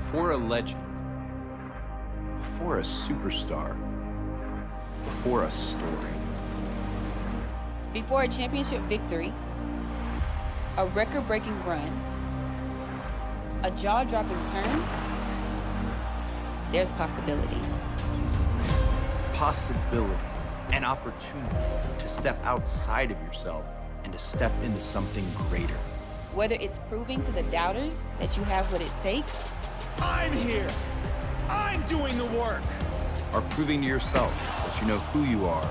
Before a legend, before a superstar, before a story. Before a championship victory, a record-breaking run, a jaw-dropping turn, there's possibility. Possibility, an opportunity to step outside of yourself and to step into something greater. Whether it's proving to the doubters that you have what it takes, I'm here! I'm doing the work! Or proving to yourself that you know who you are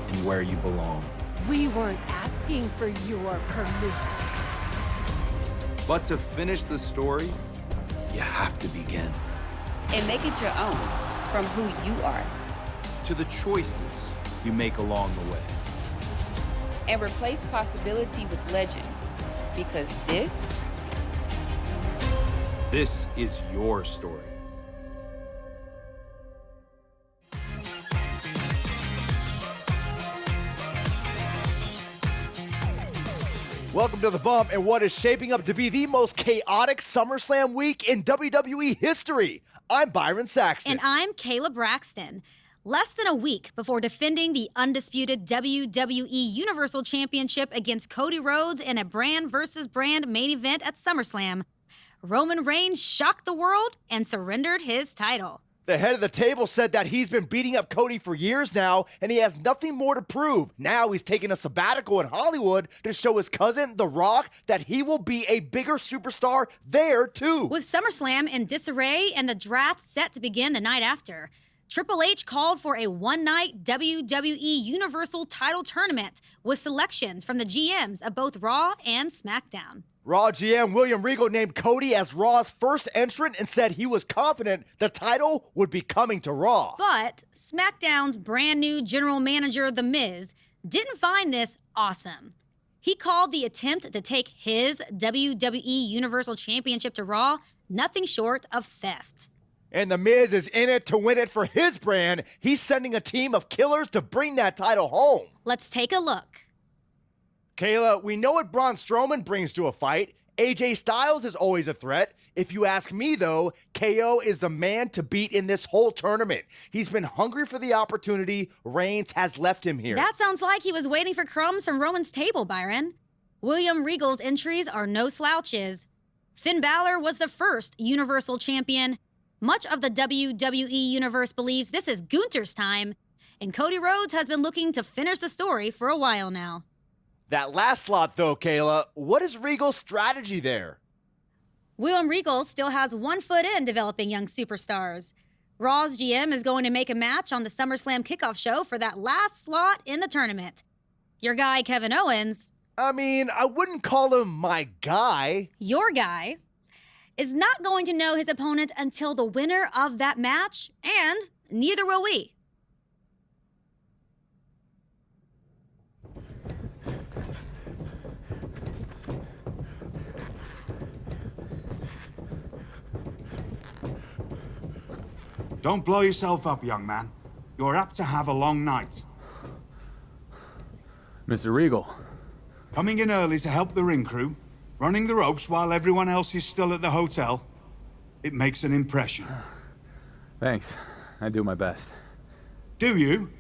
and where you belong. We weren't asking for your permission. But to finish the story, you have to begin. and make it your own from who you are. To the choices you make along the way. And replace possibility with legend, because this is your story. Welcome to The Bump and what is shaping up to be the most chaotic SummerSlam week in WWE history. I'm Byron Saxton. And I'm Kayla Braxton. Less than a week before defending the undisputed WWE Universal Championship against Cody Rhodes in a brand versus brand main event at SummerSlam, Roman Reigns shocked the world and surrendered his title. The head of the table said that he's been beating up Cody for years now, and he has nothing more to prove. Now he's taking a sabbatical in Hollywood to show his cousin, The Rock, that he will be a bigger superstar there, too. With SummerSlam in disarray and the draft set to begin the night after, Triple H called for a one-night WWE Universal title tournament with selections from the GMs of both Raw and SmackDown. Raw GM William Regal named Cody as Raw's first entrant and said he was confident the title would be coming to Raw. But SmackDown's brand new general manager, The Miz, didn't find this awesome. He called the attempt to take his WWE Universal Championship to Raw nothing short of theft. And The Miz is in it to win it for his brand. He's sending a team of killers to bring that title home. Let's take a look. Kayla, we know what Braun Strowman brings to a fight. AJ Styles is always a threat. If you ask me, though, KO is the man to beat in this whole tournament. He's been hungry for the opportunity. Reigns has left him here. That sounds like he was waiting for crumbs from Roman's table, Byron. William Regal's entries are no slouches. Finn Balor was the first Universal Champion. Much of the WWE Universe believes this is Gunther's time, and Cody Rhodes has been looking to finish the story for a while now. That last slot, though, Kayla, what is Regal's strategy there? William Regal still has one foot in developing young superstars. Raw's GM is going to make a match on the SummerSlam kickoff show for that last slot in the tournament. Your guy, Kevin Owens... I mean, I wouldn't call him my guy. Your guy is not going to know his opponent until the winner of that match, and neither will we. Don't blow yourself up, young man. You're apt to have a long night. Mr. Regal. Coming in early to help the ring crew, running the ropes while everyone else is still at the hotel, it makes an impression. Thanks. I do my best. Do you?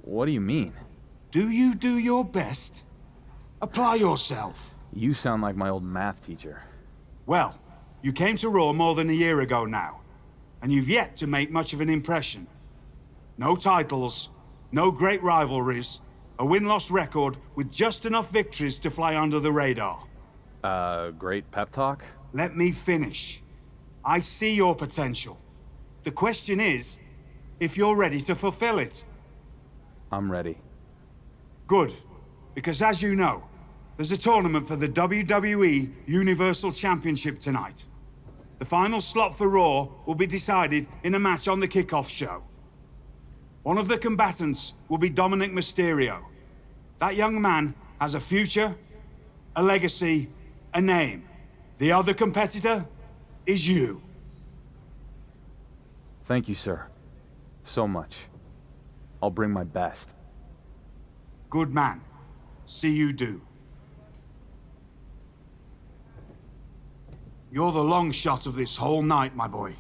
What do you mean? Do you do your best? Apply yourself. You sound like my old math teacher. Well, you came to Raw more than a year ago now, and you've yet to make much of an impression. No titles, no great rivalries, a win-loss record with just enough victories to fly under the radar. Great pep talk? Let me finish. I see your potential. The question is, if you're ready to fulfill it. I'm ready. Good, because as you know, there's a tournament for the WWE Universal Championship tonight. The final slot for Raw will be decided in a match on the kickoff show. One of the combatants will be Dominic Mysterio. That young man has a future, a legacy, a name. The other competitor is you. Thank you, sir. So much. I'll bring my best. Good man. See you do. You're the long shot of this whole night, my boy.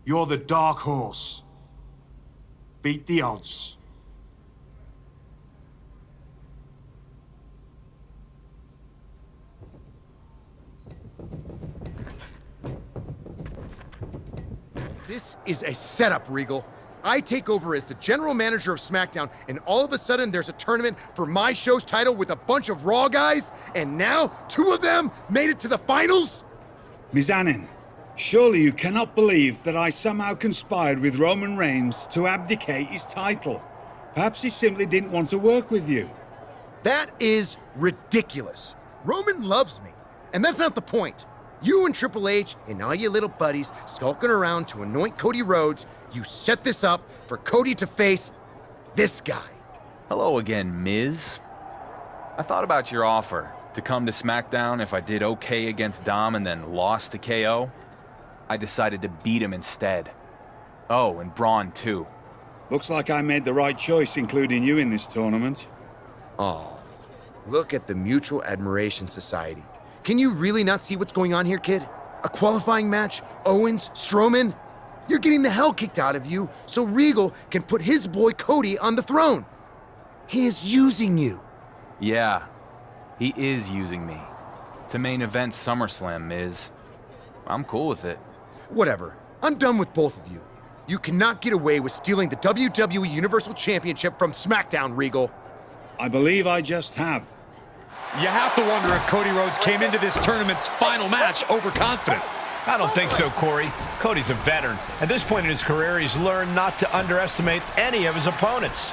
You're the dark horse. Beat the odds. This is a setup, Regal. I take over as the general manager of SmackDown, and all of a sudden there's a tournament for my show's title with a bunch of Raw guys, and now 2 of them made it to the finals? Mizanin, surely you cannot believe that I somehow conspired with Roman Reigns to abdicate his title. Perhaps he simply didn't want to work with you. That is ridiculous. Roman loves me, and that's not the point. You and Triple H and all your little buddies skulking around to anoint Cody Rhodes, you set this up for Cody to face this guy. Hello again, Miz. I thought about your offer to come to SmackDown if I did okay against Dom and then lost to KO. I decided to beat him instead. Oh, and Braun too. Looks like I made the right choice including you in this tournament. Oh, look at the Mutual Admiration Society. Can you really not see what's going on here, kid? A qualifying match, Owens, Strowman? You're getting the hell kicked out of you so Regal can put his boy Cody on the throne. He is using you. Yeah, he is using me. To main event SummerSlam, Miz. I'm cool with it. Whatever. I'm done with both of you. You cannot get away with stealing the WWE Universal Championship from SmackDown, Regal. I believe I just have. You have to wonder if Cody Rhodes came into this tournament's final match overconfident. I don't think so, Corey. Cody's a veteran. At this point in his career, he's learned not to underestimate any of his opponents.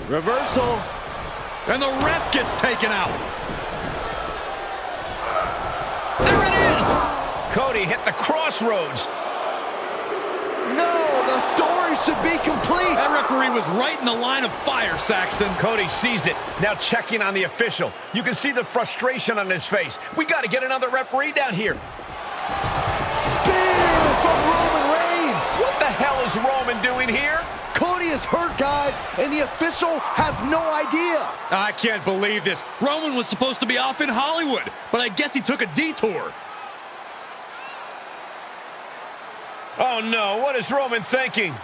Reversal. And the ref gets taken out. There it is! Cody hit the crossroads. No, the story should be complete. That referee was right in the line of fire, Saxton. Cody sees it, now checking on the official. You can see the frustration on his face. We got to get another referee down here. Spear from Roman Reigns. What the hell is Roman doing here? Cody is hurt, guys, and the official has no idea. I can't believe this. Roman was supposed to be off in Hollywood, but I guess he took a detour. Oh no, what is Roman thinking?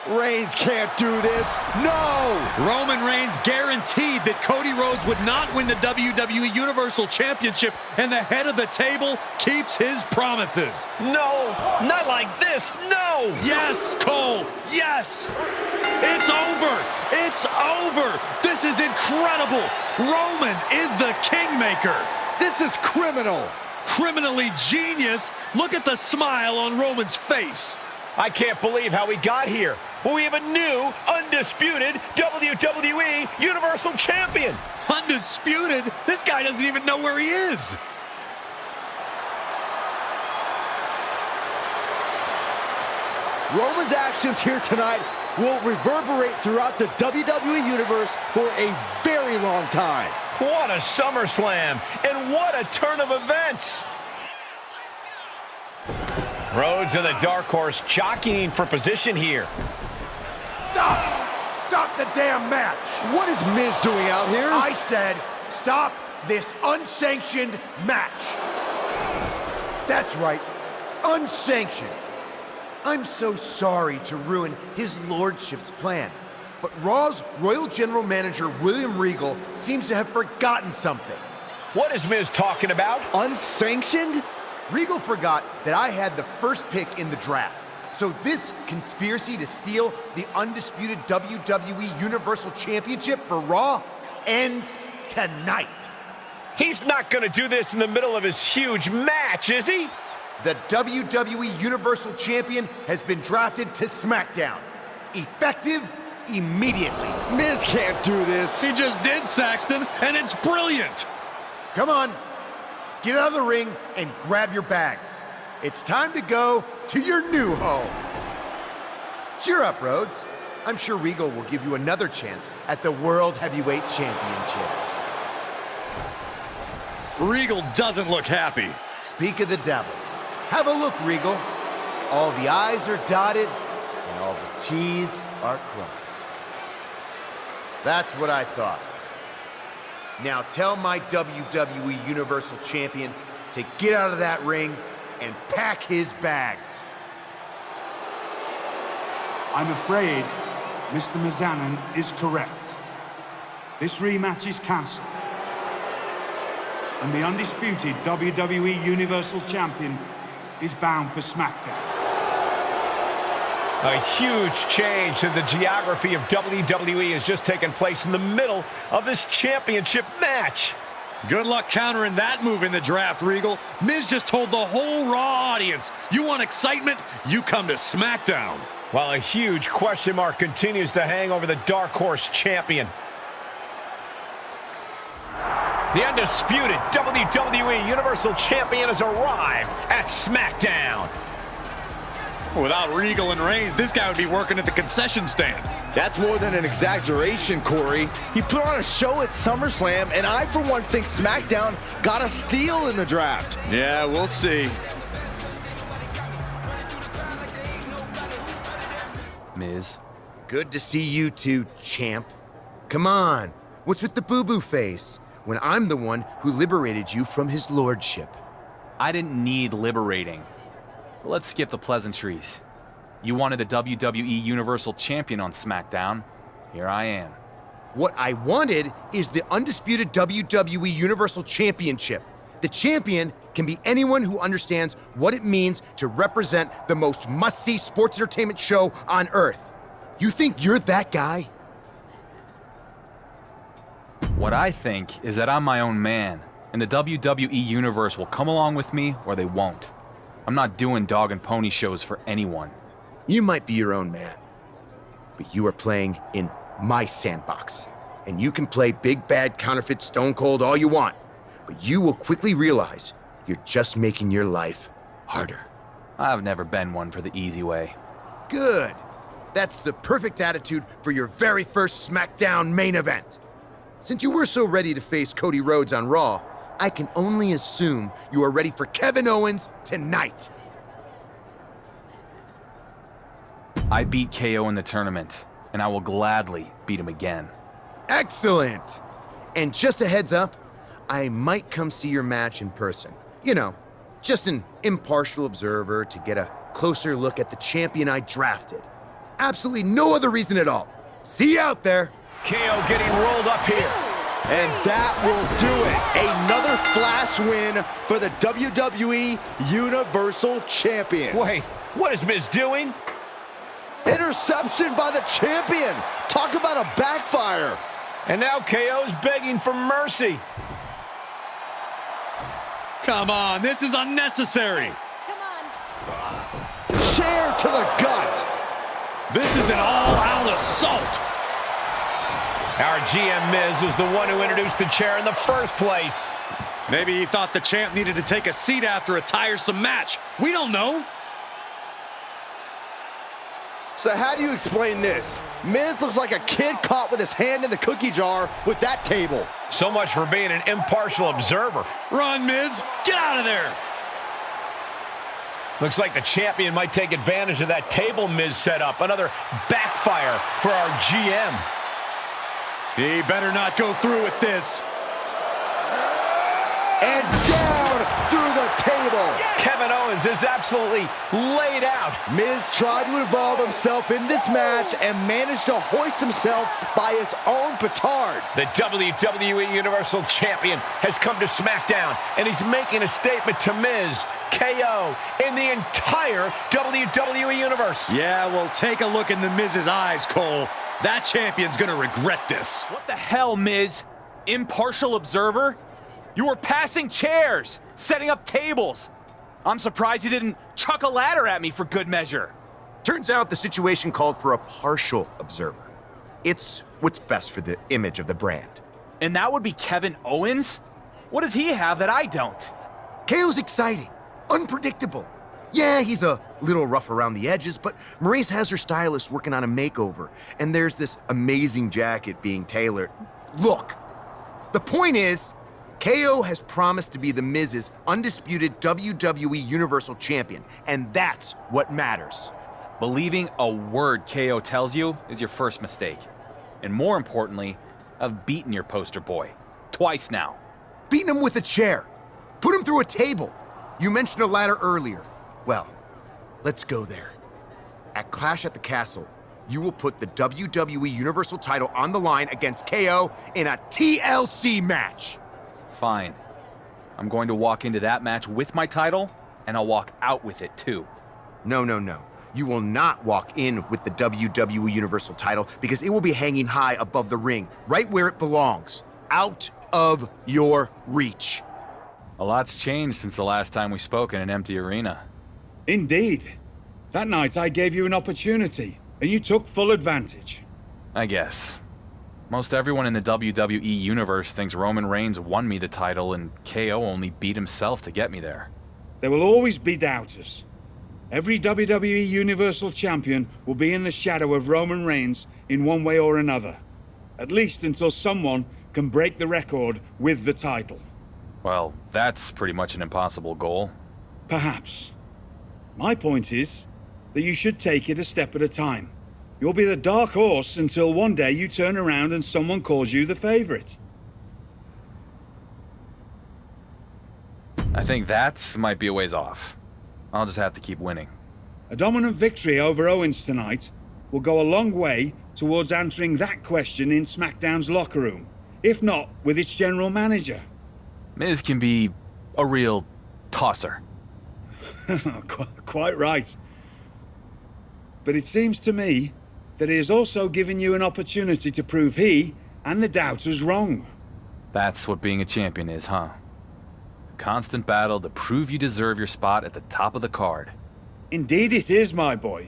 Reigns can't do this. No! Roman Reigns guaranteed that Cody Rhodes would not win the WWE Universal Championship, and the head of the table keeps his promises. No, not like this, no! Yes, Cole, yes! It's over! It's over! This is incredible! Roman is the kingmaker! This is criminal! Criminally genius! Look at the smile on Roman's face! I can't believe how we got here. But we have a new, undisputed WWE Universal Champion. Undisputed? This guy doesn't even know where he is. Roman's actions here tonight will reverberate throughout the WWE Universe for a very long time. What a SummerSlam, and what a turn of events. Rhodes and the Dark Horse jockeying for position here. Stop! Stop the damn match! What is Miz doing out here? I said, stop this unsanctioned match. That's right, unsanctioned. I'm so sorry to ruin his lordship's plan, but Raw's Royal General Manager William Regal seems to have forgotten something. What is Miz talking about? Unsanctioned? Regal forgot that I had the first pick in the draft. So this conspiracy to steal the undisputed WWE Universal Championship for Raw ends tonight. He's not going to do this in the middle of his huge match, is he? The WWE Universal Champion has been drafted to SmackDown. Effective immediately. Miz can't do this. He just did, Saxton, and it's brilliant. Come on, get out of the ring and grab your bags. It's time to go to your new home. Cheer up, Rhodes. I'm sure Regal will give you another chance at the World Heavyweight Championship. Regal doesn't look happy. Speak of the devil. Have a look, Regal. All the I's are dotted and all the T's are crossed. That's what I thought. Now tell my WWE Universal Champion to get out of that ring and pack his bags. I'm afraid Mr. Mizanin is correct. This rematch is cancelled. And the undisputed WWE Universal Champion is bound for SmackDown. A huge change in the geography of WWE has just taken place in the middle of this championship match. Good luck countering that move in the draft, Regal. Miz just told the whole Raw audience, you want excitement? You come to SmackDown. While a huge question mark continues to hang over the Dark Horse champion. The undisputed WWE Universal Champion has arrived at SmackDown. Without Regal and Reigns, this guy would be working at the concession stand. That's more than an exaggeration, Corey. He put on a show at SummerSlam, and I, for one, think SmackDown got a steal in the draft. Yeah, we'll see. Miz. Good to see you too, champ. Come on, what's with the boo-boo face when I'm the one who liberated you from his lordship? I didn't need liberating. But let's skip the pleasantries. You wanted the WWE Universal Champion on SmackDown. Here I am. What I wanted is the undisputed WWE Universal Championship. The champion can be anyone who understands what it means to represent the most must-see sports entertainment show on Earth. You think you're that guy? What I think is that I'm my own man, and the WWE Universe will come along with me or they won't. I'm not doing dog and pony shows for anyone. You might be your own man, but you are playing in my sandbox. And you can play big bad counterfeit Stone Cold all you want, but you will quickly realize you're just making your life harder. I've never been one for the easy way. Good. That's the perfect attitude for your very first SmackDown main event. Since you were so ready to face Cody Rhodes on Raw, I can only assume you are ready for Kevin Owens tonight. I beat KO in the tournament, and I will gladly beat him again. Excellent! And just a heads up, I might come see your match in person. You know, just an impartial observer to get a closer look at the champion I drafted. Absolutely no other reason at all. See you out there! KO getting rolled up here. And that will do it. Another flash win for the WWE Universal Champion. Wait, what is Miz doing? Interception by the champion. Talk about a backfire. And now KO's begging for mercy. Come on, this is unnecessary. Chair to the gut. This is an all-out assault. Our GM Miz was the one who introduced the chair in the first place. Maybe he thought the champ needed to take a seat after a tiresome match. We don't know. So how do you explain this? Miz looks like a kid caught with his hand in the cookie jar with that table. So much for being an impartial observer. Run, Miz. Get out of there. Looks like the champion might take advantage of that table Miz set up. Another backfire for our GM. He better not go through with this. And down through the table. Kevin Owens is absolutely laid out. Miz tried to involve himself in this match and managed to hoist himself by his own petard. The WWE Universal Champion has come to SmackDown, and he's making a statement to Miz, KO, in the entire WWE Universe. Yeah, well, take a look in the Miz's eyes, Cole. That champion's gonna regret this. What the hell, Miz? Impartial observer? You were passing chairs, setting up tables. I'm surprised you didn't chuck a ladder at me for good measure. Turns out the situation called for a partial observer. It's what's best for the image of the brand. And that would be Kevin Owens? What does he have that I don't? KO's exciting, unpredictable. Yeah, he's a little rough around the edges, but Maurice has her stylist working on a makeover, and there's this amazing jacket being tailored. Look, the point is, KO has promised to be the Miz's undisputed WWE Universal Champion, and that's what matters. Believing a word KO tells you is your first mistake. And more importantly, I've beaten your poster boy. twice now. Beating him with a chair. Put him through a table. You mentioned a ladder earlier. Well, let's go there. At Clash at the Castle, you will put the WWE Universal title on the line against KO in a TLC match. Fine. I'm going to walk into that match with my title, and I'll walk out with it too. No, no, no. You will not walk in with the WWE Universal title because it will be hanging high above the ring, right where it belongs, out of your reach. A lot's changed since the last time we spoke in an empty arena. Indeed. That night I gave you an opportunity, and you took full advantage. I guess. Most everyone in the WWE Universe thinks Roman Reigns won me the title and KO only beat himself to get me there. There will always be doubters. Every WWE Universal Champion will be in the shadow of Roman Reigns in one way or another. At least until someone can break the record with the title. Well, that's pretty much an impossible goal. Perhaps. My point is that you should take it a step at a time. You'll be the dark horse until one day you turn around and someone calls you the favorite. I think that might be a ways off. I'll just have to keep winning. A dominant victory over Owens tonight will go a long way towards answering that question in SmackDown's locker room, if not with its general manager. Miz can be a real tosser. Quite right. But it seems to me that he has also given you an opportunity to prove he and the doubters wrong. That's what being a champion is, huh? A constant battle to prove you deserve your spot at the top of the card. Indeed it is, my boy.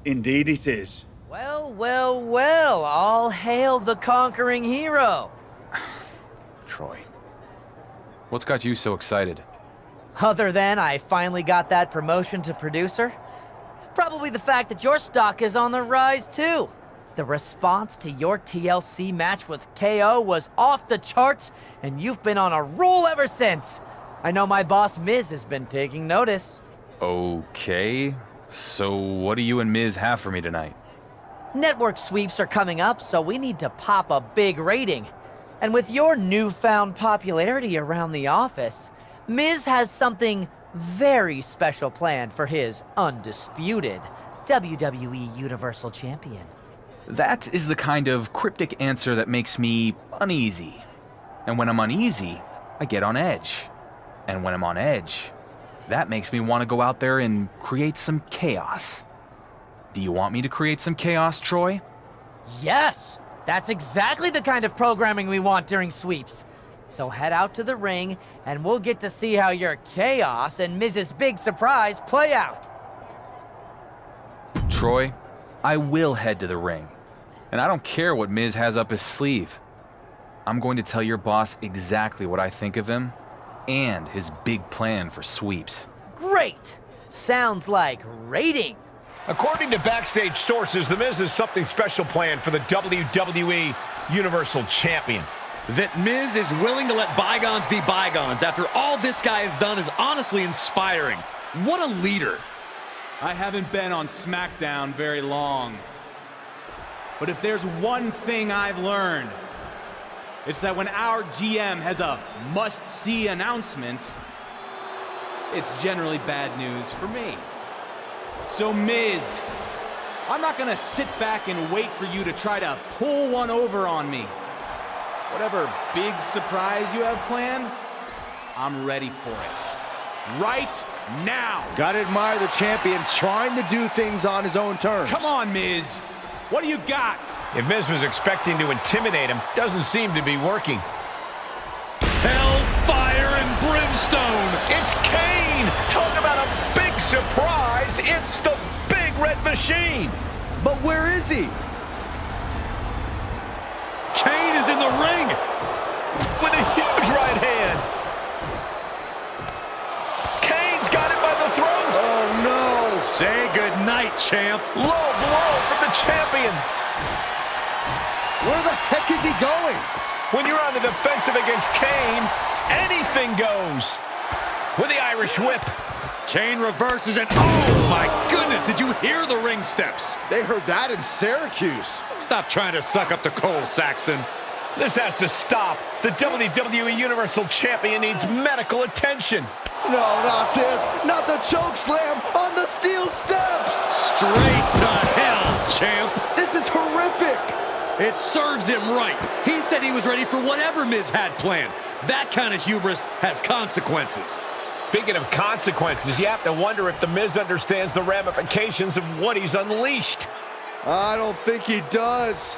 Indeed it is. Well, well, well, all hail the conquering hero. Troy, what's got you so excited? Other than I finally got that promotion to producer, probably the fact that your stock is on the rise too. The response to your TLC match with KO was off the charts, and you've been on a roll ever since. I know my boss Miz has been taking notice. Okay, so what do you and Miz have for me tonight? Network sweeps are coming up, so we need to pop a big rating. And with your newfound popularity around the office, Miz has something very special planned for his undisputed WWE Universal Champion. That is the kind of cryptic answer that makes me uneasy. And when I'm uneasy, I get on edge. And when I'm on edge, that makes me want to go out there and create some chaos. Do you want me to create some chaos, Troy? Yes! That's exactly the kind of programming we want during sweeps. So head out to the ring, and we'll get to see how your chaos and Miz's big surprise play out. Troy, I will head to the ring. And I don't care what Miz has up his sleeve. I'm going to tell your boss exactly what I think of him and his big plan for sweeps. Great! Sounds like ratings. According to backstage sources, The Miz has something special planned for the WWE Universal Champion. That Miz is willing to let bygones be bygones after all this guy has done is honestly inspiring. What a leader. I haven't been on SmackDown very long. But if there's one thing I've learned, it's that when our GM has a must-see announcement, it's generally bad news for me. So Miz, I'm not gonna sit back and wait for you to try to pull one over on me. Whatever big surprise you have planned, I'm ready for it. Right now. Gotta admire the champion trying to do things on his own terms. Come on, Miz. What do you got? If Miz was expecting to intimidate him, doesn't seem to be working. Hellfire and brimstone. It's Kane! Talk about a big surprise! It's the Big Red Machine! But where is he? Kane is in the ring With a huge right hand! Kane's got him by the throat! Oh no! Say goodnight, champ. Low blow from the champion! Where the heck is he going? When you're on the defensive against Kane, anything goes! With the Irish whip. Kane reverses and oh my goodness, did you hear the ring steps? They heard that in Syracuse. Stop trying to suck up to Cole, Saxton. This has to stop. The WWE Universal Champion needs medical attention. No, not this. Not the choke slam on the steel steps. Straight to hell, champ. This is horrific. It serves him right. He said he was ready for whatever Miz had planned. That kind of hubris has consequences. Speaking of consequences, you have to wonder if The Miz understands the ramifications of what he's unleashed. I don't think he does.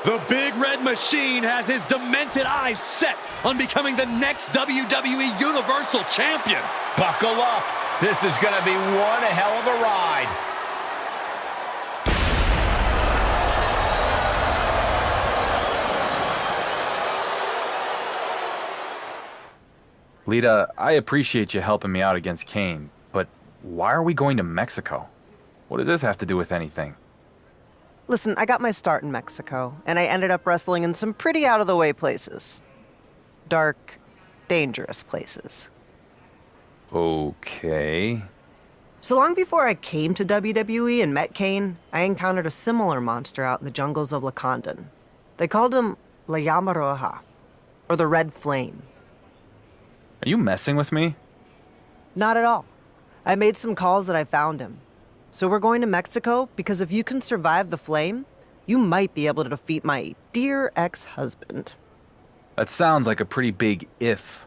The Big Red Machine has his demented eyes set on becoming the next WWE Universal Champion. Buckle up. This is going to be one hell of a ride. Lita, I appreciate you helping me out against Kane, but why are we going to Mexico? What does this have to do with anything? Listen, I got my start in Mexico, and I ended up wrestling in some pretty out-of-the-way places. Dark, dangerous places. Okay. So long before I came to WWE and met Kane, I encountered a similar monster out in the jungles of Lakandan. They called him La Llama Roja, or the Red Flame. Are you messing with me? Not at all. I made some calls and I found him. So we're going to Mexico because if you can survive the flame, you might be able to defeat my dear ex-husband. That sounds like a pretty big if.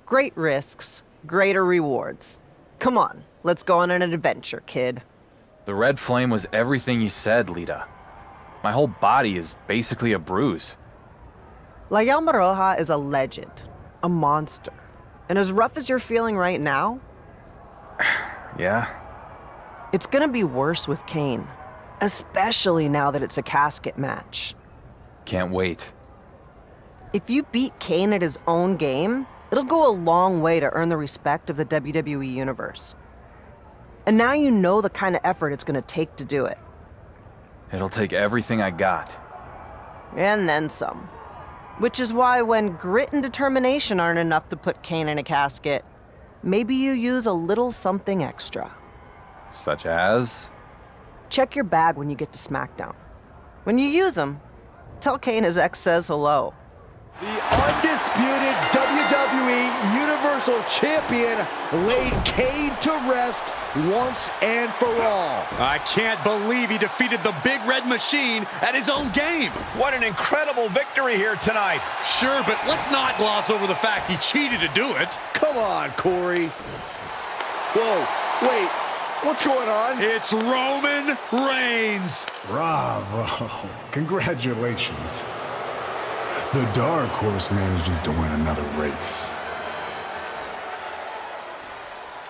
Great risks, greater rewards. Come on, let's go on an adventure, kid. The Red Flame was everything you said, Lita. My whole body is basically a bruise. La Llama Roja is a legend, a monster. And as rough as you're feeling right now, Yeah? it's gonna be worse with Kane. Especially now that it's a casket match. Can't wait. If you beat Kane at his own game, it'll go a long way to earn the respect of the WWE Universe. And now you know the kind of effort it's gonna take to do it. It'll take everything I got. And then some. Which is why when grit and determination aren't enough to put Kane in a casket, maybe you use a little something extra. Such as? Check your bag when you get to SmackDown. When you use them, tell Kane his ex says hello. The undisputed WWE Universal Champion laid Kane to rest once and for all. I can't believe he defeated the Big Red Machine at his own game. What an incredible victory here tonight. Sure, but let's not gloss over the fact he cheated to do it. Come on, Corey. Whoa, wait, what's going on? It's Roman Reigns. Bravo. Congratulations. The Dark Horse manages to win another race.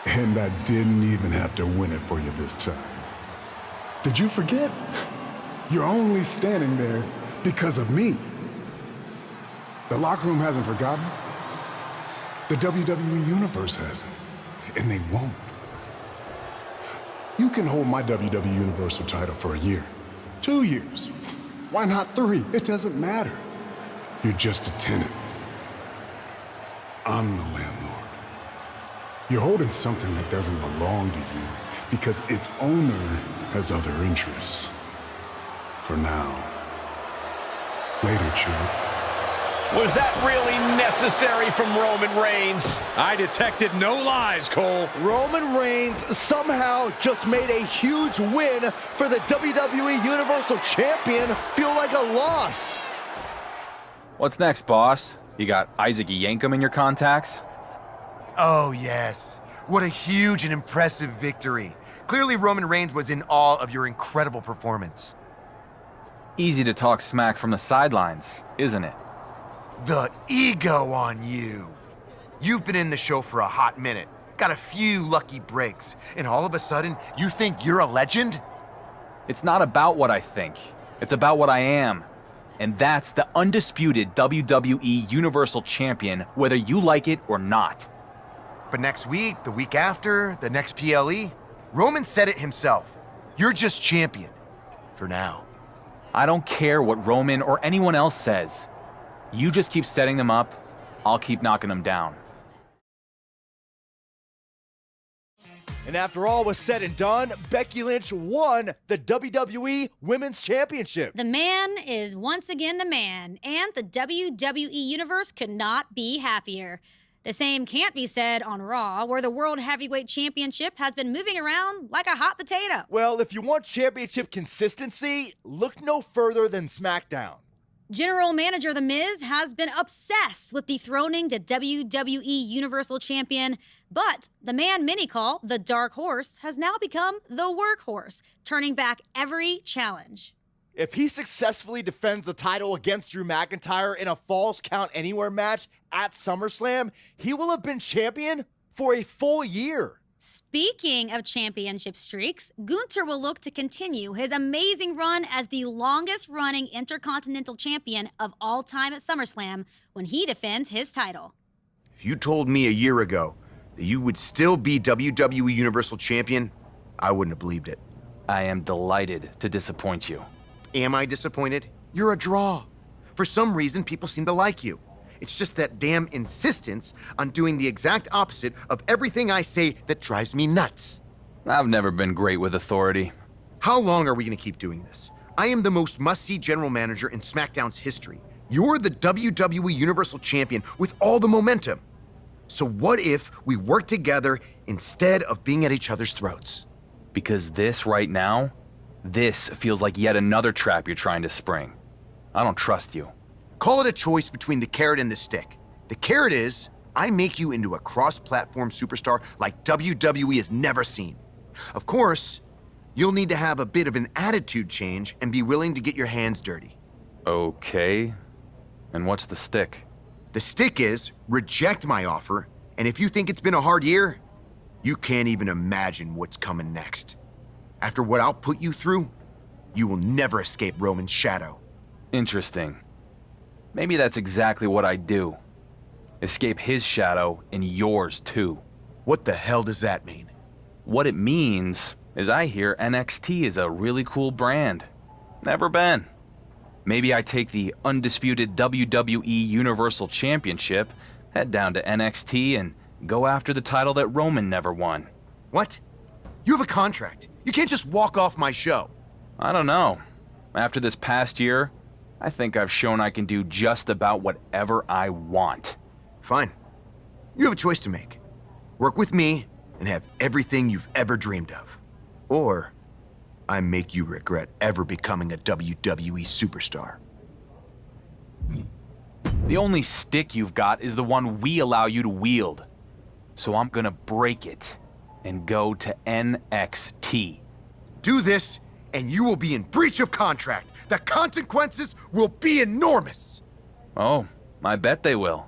And I didn't even have to win it for you this time. Did you forget? You're only standing there because of me. The locker room hasn't forgotten. The WWE Universe hasn't. And they won't. You can hold my WWE Universal title for a year, 2 years. Why not 3? It doesn't matter. You're just a tenant. I'm the landlord. You're holding something that doesn't belong to you because its owner has other interests. For now. Later, Chuck. Was that really necessary from Roman Reigns? I detected no lies, Cole. Roman Reigns somehow just made a huge win for the WWE Universal Champion feel like a loss. What's next, boss? You got Isaac Yankem in your contacts? Oh, yes. What a huge and impressive victory. Clearly, Roman Reigns was in awe of your incredible performance. Easy to talk smack from the sidelines, isn't it? The ego on you. You've been in the show for a hot minute, got a few lucky breaks, and all of a sudden, you think you're a legend? It's not about what I think. It's about what I am. And that's the undisputed WWE Universal Champion, whether you like it or not. But next week, the week after, the next PLE, Roman said it himself. You're just champion. For now. I don't care what Roman or anyone else says. You just keep setting them up, I'll keep knocking them down. And after all was said and done, Becky Lynch won the WWE Women's Championship. The man is once again the man, and the WWE Universe could not be happier. The same can't be said on Raw, where the World Heavyweight Championship has been moving around like a hot potato. Well, if you want championship consistency, look no further than SmackDown. General Manager The Miz has been obsessed with dethroning the WWE Universal Champion, but the man many call the Dark Horse has now become the Workhorse, turning back every challenge. If he successfully defends the title against Drew McIntyre in a Falls Count Anywhere match at SummerSlam, he will have been champion for a full year. Speaking of championship streaks, Gunther will look to continue his amazing run as the longest-running Intercontinental Champion of all time at SummerSlam when he defends his title. If you told me a year ago that you would still be WWE Universal Champion, I wouldn't have believed it. I am delighted to disappoint you. Am I disappointed? You're a draw. For some reason, people seem to like you. It's just that damn insistence on doing the exact opposite of everything I say that drives me nuts. I've never been great with authority. How long are we gonna keep doing this? I am the most must-see general manager in SmackDown's history. You're the WWE Universal Champion with all the momentum. So what if we work together instead of being at each other's throats? Because this right now, this feels like yet another trap you're trying to spring. I don't trust you. Call it a choice between the carrot and the stick. The carrot is, I make you into a cross-platform superstar like WWE has never seen. Of course, you'll need to have a bit of an attitude change and be willing to get your hands dirty. Okay. And what's the stick? The stick is, reject my offer, and if you think it's been a hard year, you can't even imagine what's coming next. After what I'll put you through, you will never escape Roman's shadow. Interesting. Maybe that's exactly what I do. Escape his shadow and yours too. What the hell does that mean? What it means is I hear NXT is a really cool brand. Never been. Maybe I take the undisputed WWE Universal Championship, head down to NXT, and go after the title that Roman never won. What? You have a contract. You can't just walk off my show. I don't know. After this past year, I think I've shown I can do just about whatever I want. Fine. You have a choice to make. Work with me and have everything you've ever dreamed of. Or I make you regret ever becoming a WWE superstar. The only stick you've got is the one we allow you to wield. So I'm gonna break it and go to NXT. Do this and you will be in breach of contract. The consequences will be enormous. Oh, I bet they will.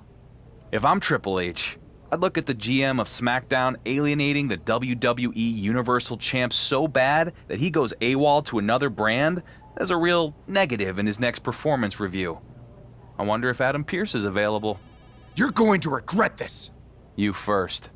If I'm Triple H, I'd look at the GM of SmackDown alienating the WWE Universal Champ so bad that he goes AWOL to another brand as a real negative in his next performance review. I wonder if Adam Pearce is available. You're going to regret this. You first.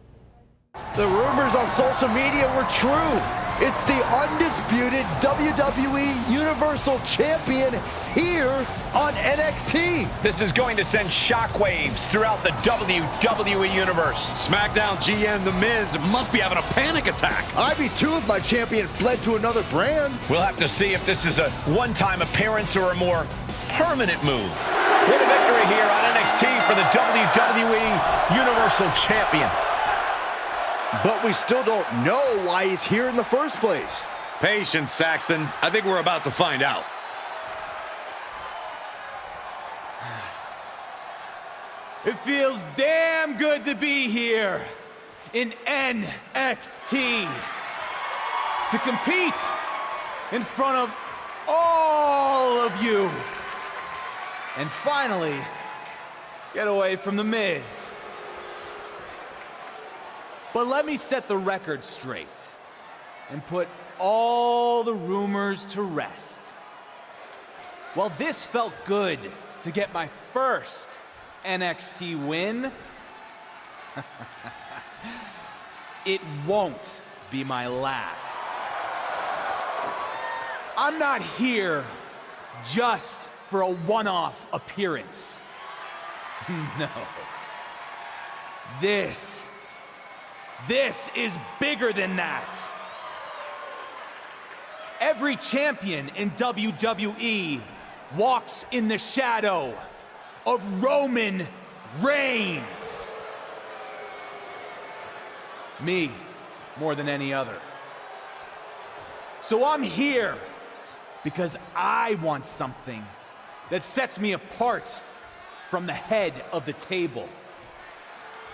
The rumors on social media were true. It's the undisputed WWE Universal Champion here on NXT. This is going to send shockwaves throughout the WWE Universe. SmackDown GM The Miz must be having a panic attack. I'd be too if my champion fled to another brand. We'll have to see if this is a one-time appearance or a more permanent move. What a victory here on NXT for the WWE Universal Champion. But we still don't know why he's here in the first place. Patience, Saxton. I think we're about to find out. It feels damn good to be here in NXT. To compete in front of all of you. And finally, get away from The Miz. But let me set the record straight and put all the rumors to rest. While this felt good to get my first NXT win, it won't be my last. I'm not here just for a one-off appearance. No. This This is bigger than that. Every champion in WWE walks in the shadow of Roman Reigns. Me, more than any other. So I'm here because I want something that sets me apart from the head of the table.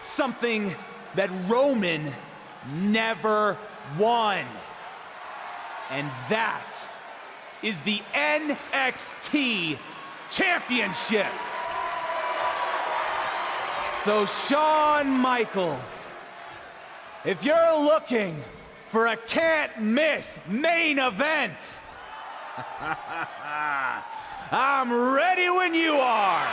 Something that Roman never won. And that is the NXT Championship. So Shawn Michaels, if you're looking for a can't-miss main event, I'm ready when you are.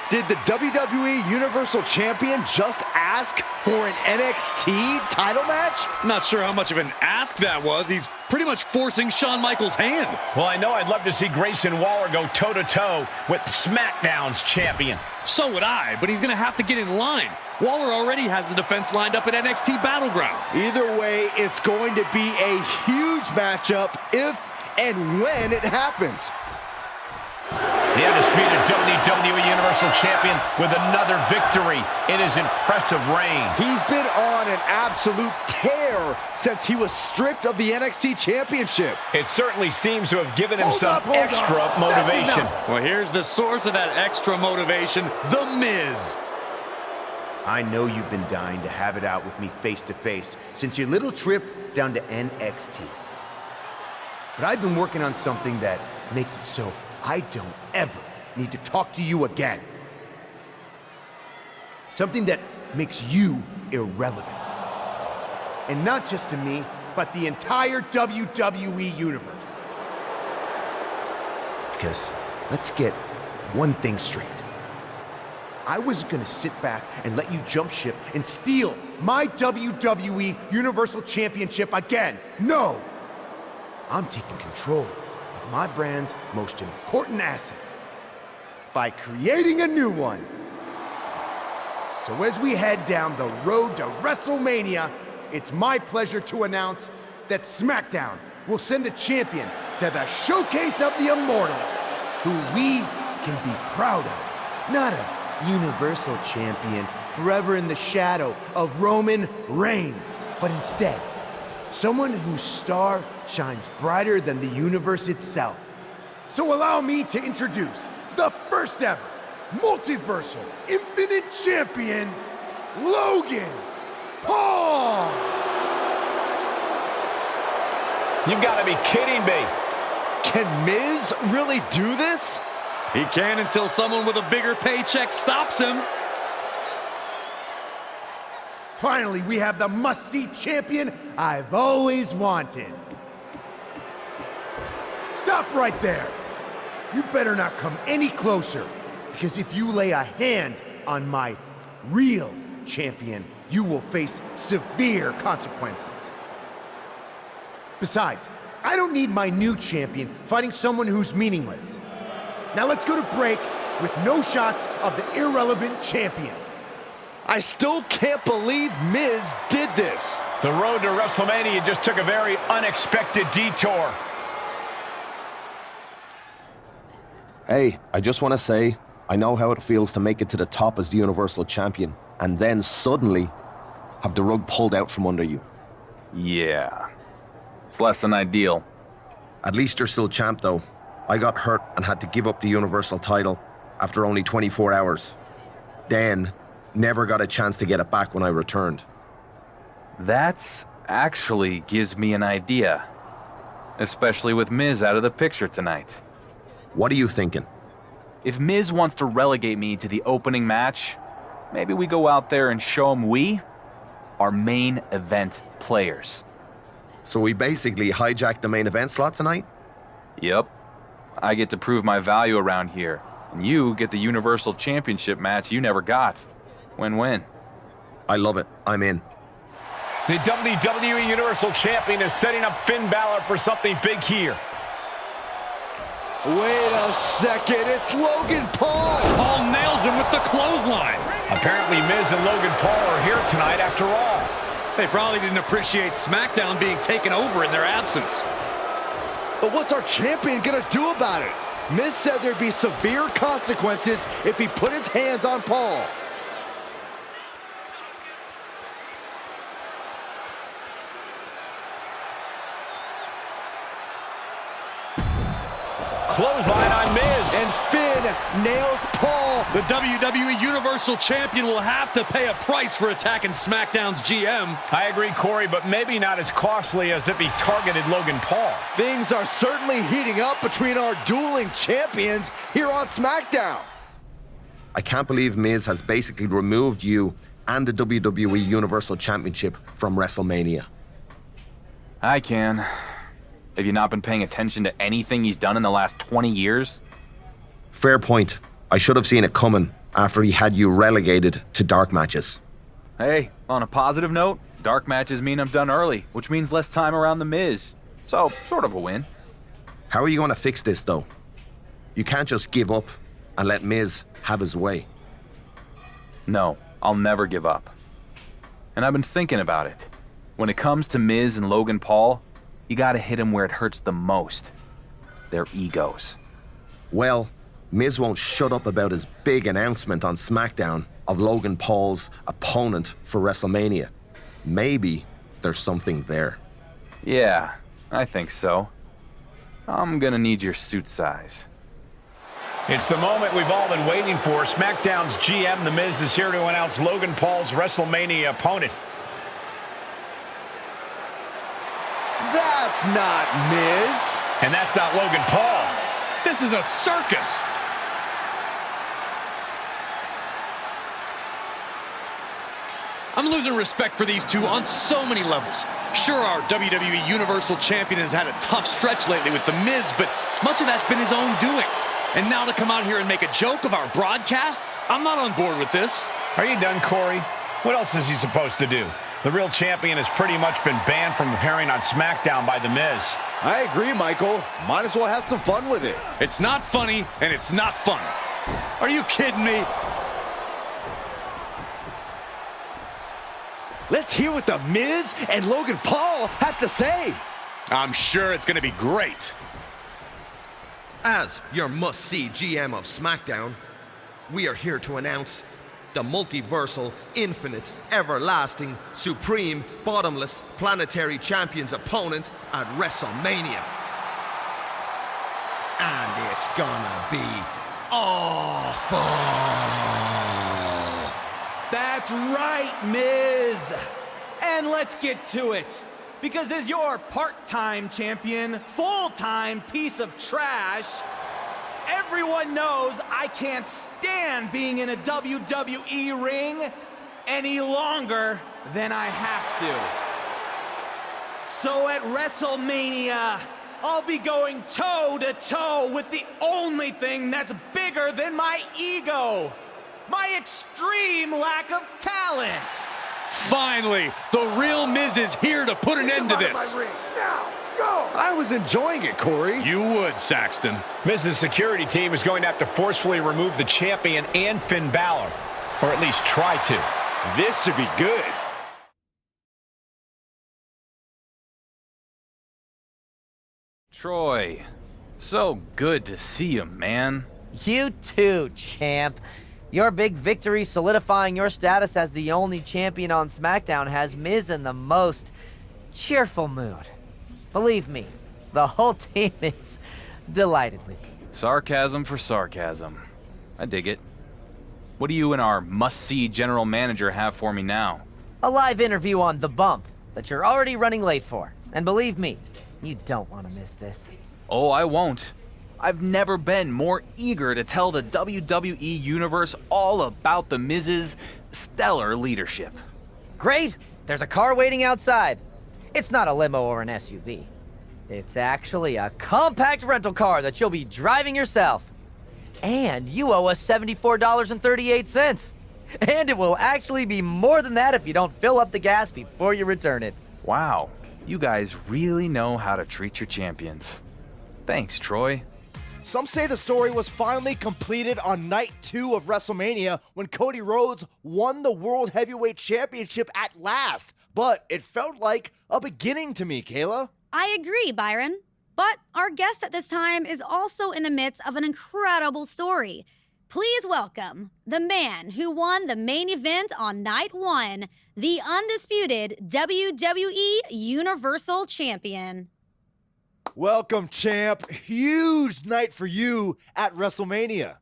Did the WWE Universal Champion just ask for an NXT title match? Not sure how much of an ask that was. He's pretty much forcing Shawn Michaels' hand. Well, I know I'd love to see Grayson Waller go toe-to-toe with SmackDown's champion. So would I, but he's going to have to get in line. Waller already has the defense lined up at NXT Battleground. Either way, it's going to be a huge matchup if and when it happens. The undisputed WWE Universal Champion with another victory in his impressive reign. He's been on an absolute tear since he was stripped of the NXT Championship. It certainly seems to have given him some extra motivation. Well, here's the source of that extra motivation, The Miz. I know you've been dying to have it out with me face to face since your little trip down to NXT. But I've been working on something that makes it so I don't ever need to talk to you again. Something that makes you irrelevant. And not just to me, but the entire WWE universe. Because let's get one thing straight. I wasn't gonna sit back and let you jump ship and steal my WWE Universal Championship again. No! I'm taking control of my brand's most important asset by creating a new one. So as we head down the road to WrestleMania, it's my pleasure to announce that SmackDown will send a champion to the Showcase of the Immortals, who we can be proud of. Not a Universal Champion forever in the shadow of Roman Reigns, but instead, someone whose star shines brighter than the universe itself. So allow me to introduce the first ever multiversal infinite champion, Logan Paul! You've got to be kidding me. Can Miz really do this? He can until someone with a bigger paycheck stops him. Finally, we have the must-see champion I've always wanted. Stop right there. You better not come any closer, because if you lay a hand on my real champion, you will face severe consequences. Besides, I don't need my new champion fighting someone who's meaningless. Now let's go to break with no shots of the irrelevant champion. I still can't believe Miz did this. The road to WrestleMania just took a very unexpected detour. Hey, I just want to say, I know how it feels to make it to the top as the Universal Champion, and then suddenly have the rug pulled out from under you. Yeah. It's less than ideal. At least you're still champ, though. I got hurt and had to give up the Universal title after only 24 hours. Then, never got a chance to get it back when I returned. That's actually gives me an idea. Especially with Miz out of the picture tonight. What are you thinking? If Miz wants to relegate me to the opening match, maybe we go out there and show him we are main event players. So we basically hijacked the main event slot tonight? Yep. I get to prove my value around here, and you get the Universal Championship match you never got. Win-win. I love it. I'm in. The WWE Universal Champion is setting up Finn Balor for something big here. Wait a second, it's Logan Paul! Paul nails him with the clothesline. Apparently Miz and Logan Paul are here tonight after all. They probably didn't appreciate SmackDown being taken over in their absence. But what's our champion gonna do about it? Miz said there'd be severe consequences if he put his hands on Paul. Clothesline on Miz. And Finn nails Paul. The WWE Universal Champion will have to pay a price for attacking SmackDown's GM. I agree, Corey, but maybe not as costly as if he targeted Logan Paul. Things are certainly heating up between our dueling champions here on SmackDown. I can't believe Miz has basically removed you and the WWE Universal Championship from WrestleMania. I can. Have you not been paying attention to anything he's done in the last 20 years? Fair point. I should have seen it coming after he had you relegated to dark matches. Hey, on a positive note, dark matches mean I'm done early, which means less time around the Miz. So, sort of a win. How are you going to fix this, though? You can't just give up and let Miz have his way. No, I'll never give up. And I've been thinking about it. When it comes to Miz and Logan Paul, you gotta hit them where it hurts the most. Their egos. Well, Miz won't shut up about his big announcement on SmackDown of Logan Paul's opponent for WrestleMania. Maybe there's something there. Yeah, I think so. I'm gonna need your suit size. It's the moment we've all been waiting for. SmackDown's GM, The Miz, is here to announce Logan Paul's WrestleMania opponent. That's not Miz. And that's not Logan Paul. This is a circus. I'm losing respect for these two on so many levels. Sure, our WWE Universal Champion has had a tough stretch lately with The Miz, but much of that's been his own doing. And now to come out here and make a joke of our broadcast? I'm not on board with this. Are you done, Corey? What else is he supposed to do? The real champion has pretty much been banned from appearing on SmackDown by The Miz. I agree, Michael. Might as well have some fun with it. It's not funny, and it's not fun. Are you kidding me? Let's hear what The Miz and Logan Paul have to say. I'm sure it's going to be great. As your must-see GM of SmackDown, we are here to announce the multiversal, infinite, everlasting, supreme, bottomless, planetary champion's opponent at WrestleMania. And it's gonna be awful. That's right, Miz. And let's get to it. Because as your part-time champion, full-time piece of trash, everyone knows I can't stand being in a WWE ring any longer than I have to. So at WrestleMania, I'll be going toe-to-toe with the only thing that's bigger than my ego. My extreme lack of talent. Finally, the real Miz is here to put an end to this. Now, go! I was enjoying it, Corey. You would, Saxton. Miz's security team is going to have to forcefully remove the champion and Finn Balor. Or at least try to. This should be good. Troy, so good to see you, man. You too, champ. Your big victory solidifying your status as the only champion on SmackDown has Miz in the most cheerful mood. Believe me, the whole team is delighted with you. Sarcasm for sarcasm. I dig it. What do you and our must-see general manager have for me now? A live interview on The Bump that you're already running late for. And believe me, you don't want to miss this. Oh, I won't. I've never been more eager to tell the WWE Universe all about the Miz's stellar leadership. Great! There's a car waiting outside. It's not a limo or an SUV. It's actually a compact rental car that you'll be driving yourself. And you owe us $74.38. And it will actually be more than that if you don't fill up the gas before you return it. Wow, you guys really know how to treat your champions. Thanks, Troy. Some say the story was finally completed on night 2 of WrestleMania when Cody Rhodes won the World Heavyweight Championship at last. But it felt like a beginning to me, Kayla. I agree, Byron. But our guest at this time is also in the midst of an incredible story. Please welcome the man who won the main event on night 1, the undisputed WWE Universal Champion. Welcome, champ. Huge night for you at WrestleMania.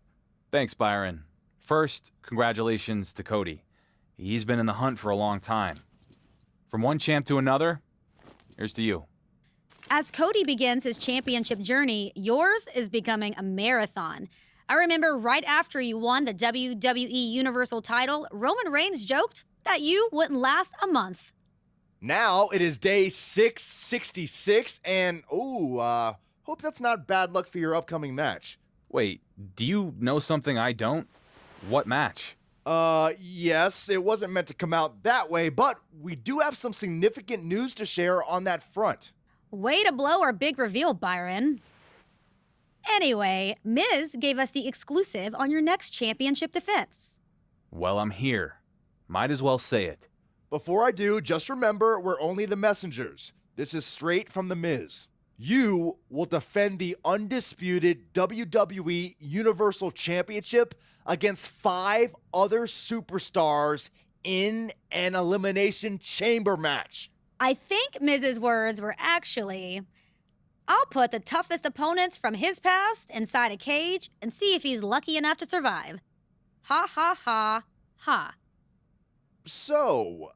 Thanks, Byron. First, congratulations to Cody. He's been in the hunt for a long time. From one champ to another, here's to you. As Cody begins his championship journey, yours is becoming a marathon. I remember right after you won the WWE Universal title, Roman Reigns joked that you wouldn't last a month. Now it is day 666, and hope that's not bad luck for your upcoming match. Wait, do you know something I don't? What match? Yes, it wasn't meant to come out that way, but we do have some significant news to share on that front. Way to blow our big reveal, Byron. Anyway, Miz gave us the exclusive on your next championship defense. Well, I'm here. Might as well say it. Before I do, just remember we're only the messengers. This is straight from The Miz. You will defend the undisputed WWE Universal Championship against 5 other superstars in an Elimination Chamber match. I think Miz's words were actually, I'll put the toughest opponents from his past inside a cage and see if he's lucky enough to survive. Ha ha ha ha. So,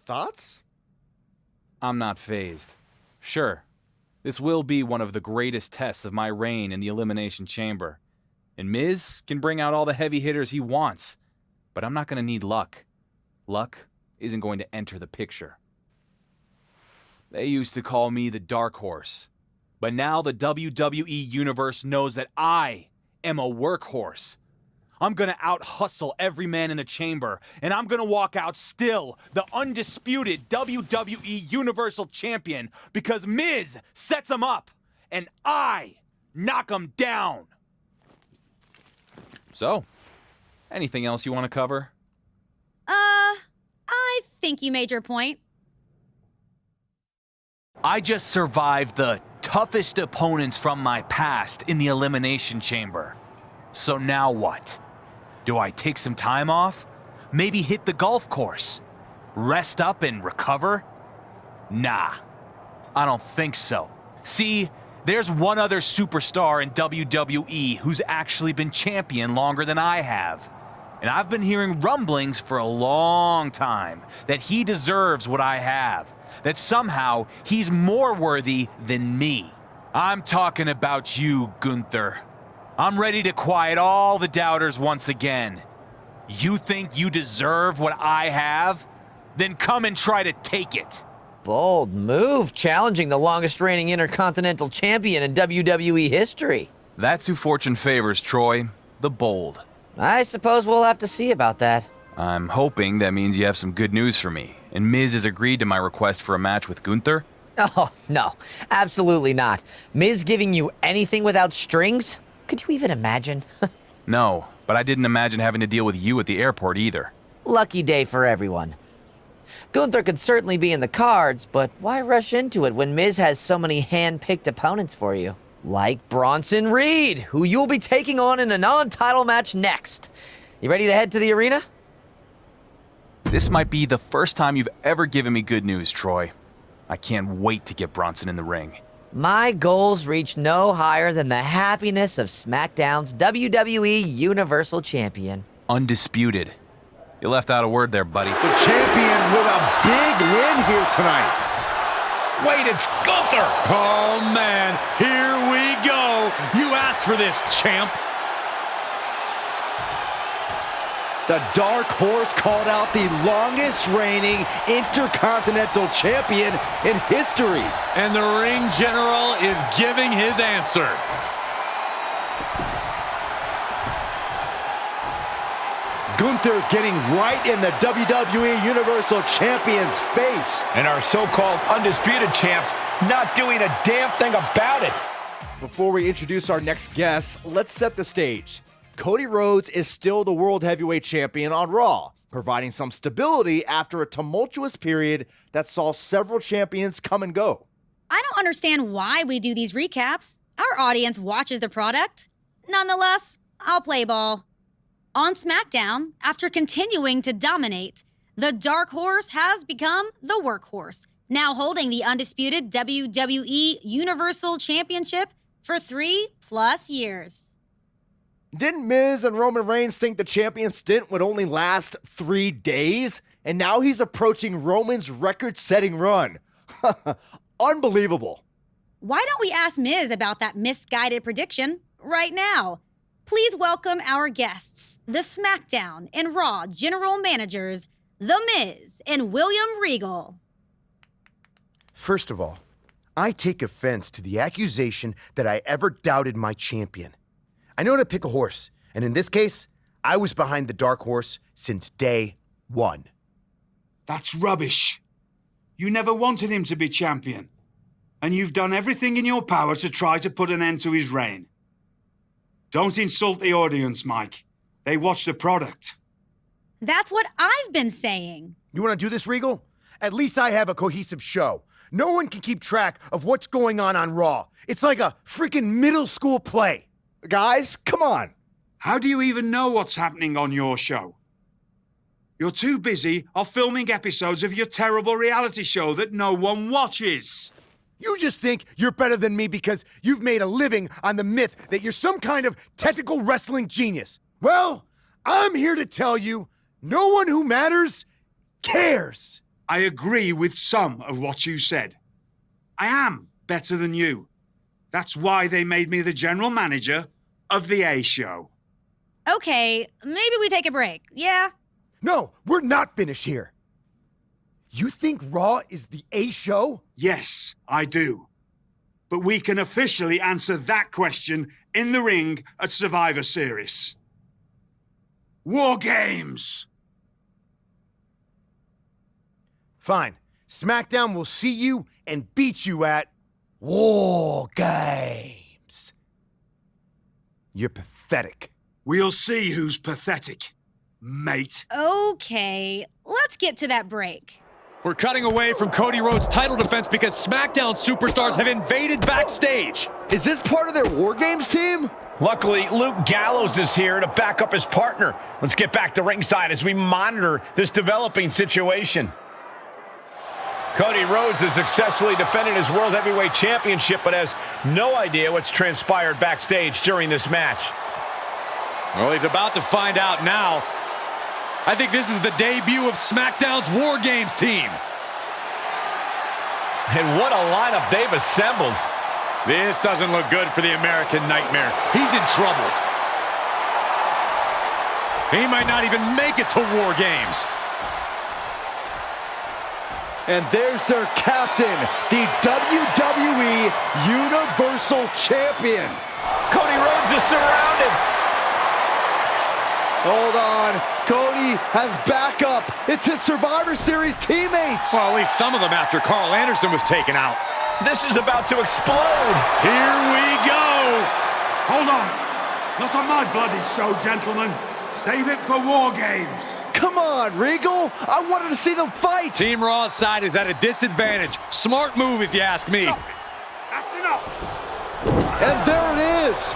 thoughts? I'm not fazed. Sure, this will be one of the greatest tests of my reign in the Elimination Chamber. And Miz can bring out all the heavy hitters he wants. But I'm not going to need luck. Luck isn't going to enter the picture. They used to call me the Dark Horse. But now the WWE Universe knows that I am a workhorse. I'm going to out-hustle every man in the chamber, and I'm going to walk out still the undisputed WWE Universal Champion because Miz sets him up, and I knock him down. So, anything else you want to cover? I think you made your point. I just survived the toughest opponents from my past in the Elimination Chamber. So now what? Do I take some time off? Maybe hit the golf course? Rest up and recover? Nah, I don't think so. See, there's one other superstar in WWE who's actually been champion longer than I have. And I've been hearing rumblings for a long time that he deserves what I have. That somehow he's more worthy than me. I'm talking about you, Gunther. I'm ready to quiet all the doubters once again. You think you deserve what I have? Then come and try to take it. Bold move, challenging the longest reigning Intercontinental Champion in WWE history. That's who fortune favors, Troy. The bold. I suppose we'll have to see about that. I'm hoping that means you have some good news for me, and Miz has agreed to my request for a match with Gunther? Oh, no, absolutely not. Miz giving you anything without strings? Could you even imagine? No, but I didn't imagine having to deal with you at the airport either. Lucky day for everyone. Gunther could certainly be in the cards, but why rush into it when Miz has so many hand-picked opponents for you? Like Bronson Reed, who you'll be taking on in a non-title match next. You ready to head to the arena? This might be the first time you've ever given me good news, Troy. I can't wait to get Bronson in the ring. My goals reach no higher than the happiness of SmackDown's WWE Universal Champion. Undisputed. You left out a word there, buddy. The champion with a big win here tonight. Wait, it's Gunther! Oh, man, here we go. You asked for this, champ. The Dark Horse called out the longest reigning Intercontinental Champion in history. And the ring general is giving his answer. Gunther getting right in the WWE Universal Champion's face. And our so-called undisputed champs not doing a damn thing about it. Before we introduce our next guest, let's set the stage. Cody Rhodes is still the World Heavyweight Champion on Raw, providing some stability after a tumultuous period that saw several champions come and go. I don't understand why we do these recaps. Our audience watches the product. Nonetheless, I'll play ball. On SmackDown, after continuing to dominate, the Dark Horse has become the Workhorse, now holding the undisputed WWE Universal Championship for 3+ years. Didn't Miz and Roman Reigns think the champion stint would only last 3 days? And now he's approaching Roman's record-setting run. Unbelievable. Why don't we ask Miz about that misguided prediction right now? Please welcome our guests, the SmackDown and Raw General Managers, The Miz and William Regal. First of all, I take offense to the accusation that I ever doubted my champion. I know to pick a horse, and in this case, I was behind the Dark Horse since day one. That's rubbish. You never wanted him to be champion, and you've done everything in your power to try to put an end to his reign. Don't insult the audience, Mike. They watch the product. That's what I've been saying. You want to do this, Regal? At least I have a cohesive show. No one can keep track of what's going on Raw. It's like a freaking middle school play. Guys, come on. How do you even know what's happening on your show? You're too busy off filming episodes of your terrible reality show that no one watches. You just think you're better than me because you've made a living on the myth that you're some kind of technical wrestling genius. Well, I'm here to tell you, no one who matters cares. I agree with some of what you said. I am better than you. That's why they made me the general manager of the A Show. Okay, maybe we take a break, yeah? No, we're not finished here. You think Raw is the A Show? Yes, I do. But we can officially answer that question in the ring at Survivor Series. War Games! Fine. SmackDown will see you and beat you at War Games. You're pathetic. We'll see who's pathetic, mate. Okay, let's get to that break. We're cutting away from Cody Rhodes' title defense because SmackDown superstars have invaded backstage. Is this part of their War Games team? Luckily, Luke Gallows is here to back up his partner. Let's get back to ringside as we monitor this developing situation. Cody Rhodes has successfully defended his World Heavyweight Championship, but has no idea what's transpired backstage during this match. Well, he's about to find out now. I think this is the debut of SmackDown's War Games team. And what a lineup they've assembled. This doesn't look good for the American Nightmare. He's in trouble. He might not even make it to War Games. And there's their captain, the WWE Universal Champion. Cody Rhodes is surrounded. Hold on. Cody has backup. It's his Survivor Series teammates. Well, at least some of them after Carl Anderson was taken out. This is about to explode. Here we go. Hold on. Not on my bloody show, gentlemen. Save it for War Games. Come on, Regal. I wanted to see them fight. Team Raw's side is at a disadvantage. Smart move, if you ask me. That's enough. And there it is.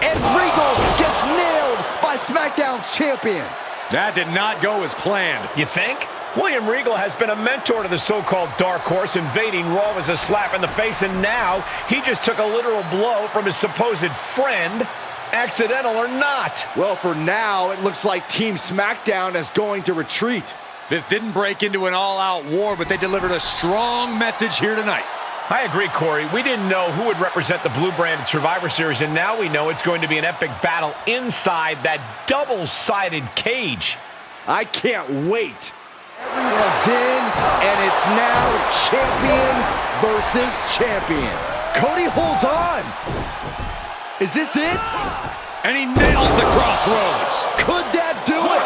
And Regal gets nailed by SmackDown's champion. That did not go as planned. You think? William Regal has been a mentor to the so-called Dark Horse. Invading Raw was a slap in the face, and now he just took a literal blow from his supposed friend, accidental or not. Well, for now, it looks like Team SmackDown is going to retreat. This didn't break into an all-out war, but they delivered a strong message here tonight. I agree, Corey. We didn't know who would represent the blue brand at Survivor Series, and now we know it's going to be an epic battle inside that double-sided cage. I can't wait. Everyone's in, and it's now champion versus champion. Cody holds on. Is this it? And he nails the crossroads. Could that do it?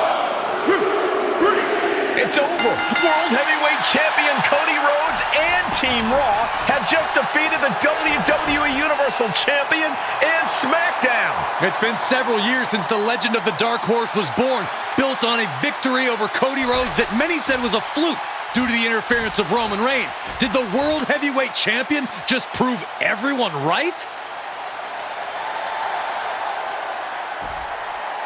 It's over. World Heavyweight Champion Cody Rhodes and Team Raw have just defeated the WWE Universal Champion and SmackDown. It's been several years since the legend of the Dark Horse was born, built on a victory over Cody Rhodes that many said was a fluke due to the interference of Roman Reigns. Did the World Heavyweight Champion just prove everyone right?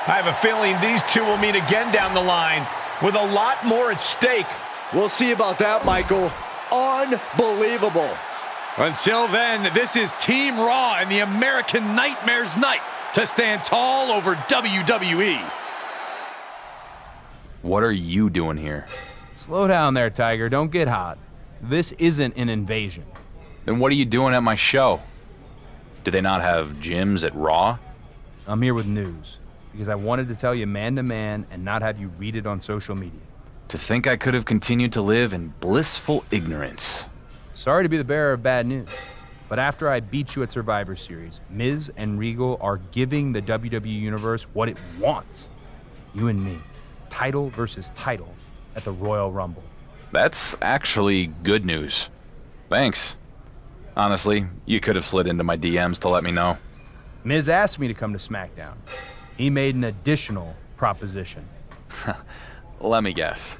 I have a feeling these two will meet again down the line with a lot more at stake. We'll see about that, Michael. Unbelievable. Until then, this is Team Raw and the American Nightmare's night to stand tall over WWE. What are you doing here? Slow down there, Tiger. Don't get hot. This isn't an invasion. Then what are you doing at my show? Do they not have gyms at Raw? I'm here with news, because I wanted to tell you man-to-man and not have you read it on social media. To think I could have continued to live in blissful ignorance. Sorry to be the bearer of bad news, but after I beat you at Survivor Series, Miz and Regal are giving the WWE Universe what it wants. You and me, title versus title at the Royal Rumble. That's actually good news. Thanks. Honestly, you could have slid into my DMs to let me know. Miz asked me to come to SmackDown. He made an additional proposition. Let me guess.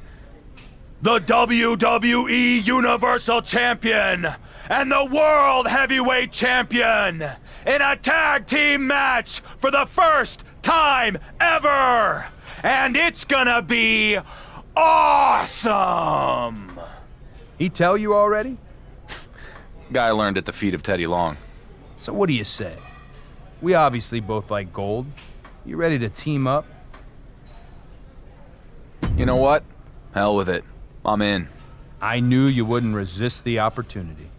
The WWE Universal Champion and the World Heavyweight Champion in a tag team match for the first time ever! And it's gonna be awesome! He tell you already? Guy learned at the feet of Teddy Long. So what do you say? We obviously both like gold. You ready to team up? You know what? Hell with it. I'm in. I knew you wouldn't resist the opportunity.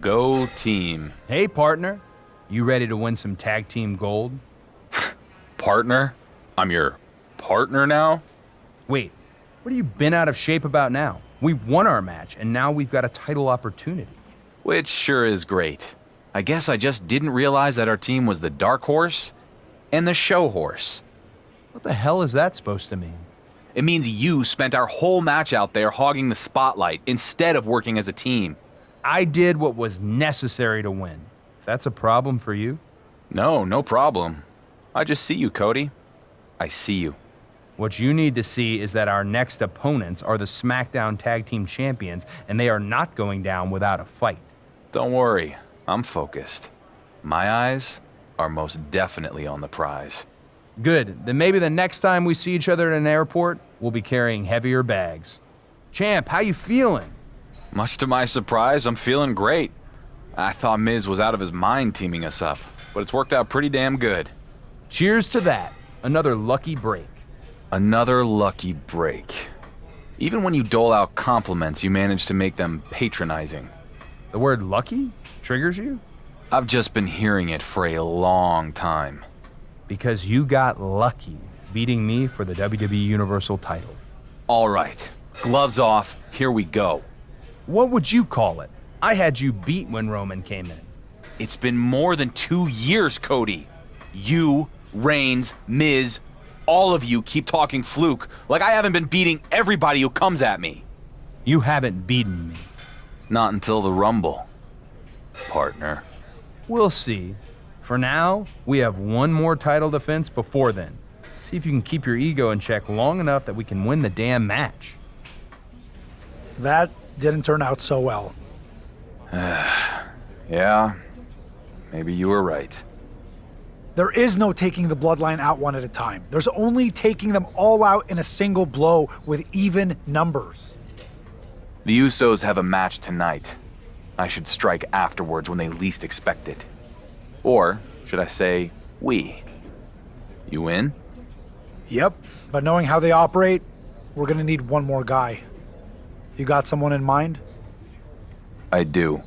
Go team. Hey, partner. You ready to win some tag team gold? Partner? I'm your partner now? Wait, what have you been out of shape about now? We won our match, and now we've got a title opportunity. Which sure is great. I guess I just didn't realize that our team was the Dark Horse and the Show Horse. What the hell is that supposed to mean? It means you spent our whole match out there hogging the spotlight instead of working as a team. I did what was necessary to win. If that's a problem for you? No problem. I just see you, Cody. I see you. What you need to see is that our next opponents are the SmackDown Tag Team Champions, and they are not going down without a fight. Don't worry, I'm focused. My eyes are most definitely on the prize. Good, then maybe the next time we see each other at an airport, we'll be carrying heavier bags. Champ, how you feeling? Much to my surprise, I'm feeling great. I thought Miz was out of his mind teaming us up, but it's worked out pretty damn good. Cheers to that. Another lucky break. Another lucky break. Even when you dole out compliments, you manage to make them patronizing. The word lucky triggers you? I've just been hearing it for a long time. Because you got lucky beating me for the WWE Universal title. All right, gloves off, here we go. What would you call it? I had you beat when Roman came in. It's been more than 2 years, Cody. You, Reigns, Miz, all of you keep talking fluke like I haven't been beating everybody who comes at me. You haven't beaten me. Not until the Rumble, partner. We'll see. For now, we have one more title defense before then. See if you can keep your ego in check long enough that we can win the damn match. That didn't turn out so well. Yeah, maybe you were right. There is no taking the bloodline out one at a time. There's only taking them all out in a single blow with even numbers. The Usos have a match tonight. I should strike afterwards when they least expect it. Or, should I say, we. You in? Yep, but knowing how they operate, we're gonna need one more guy. You got someone in mind? I do.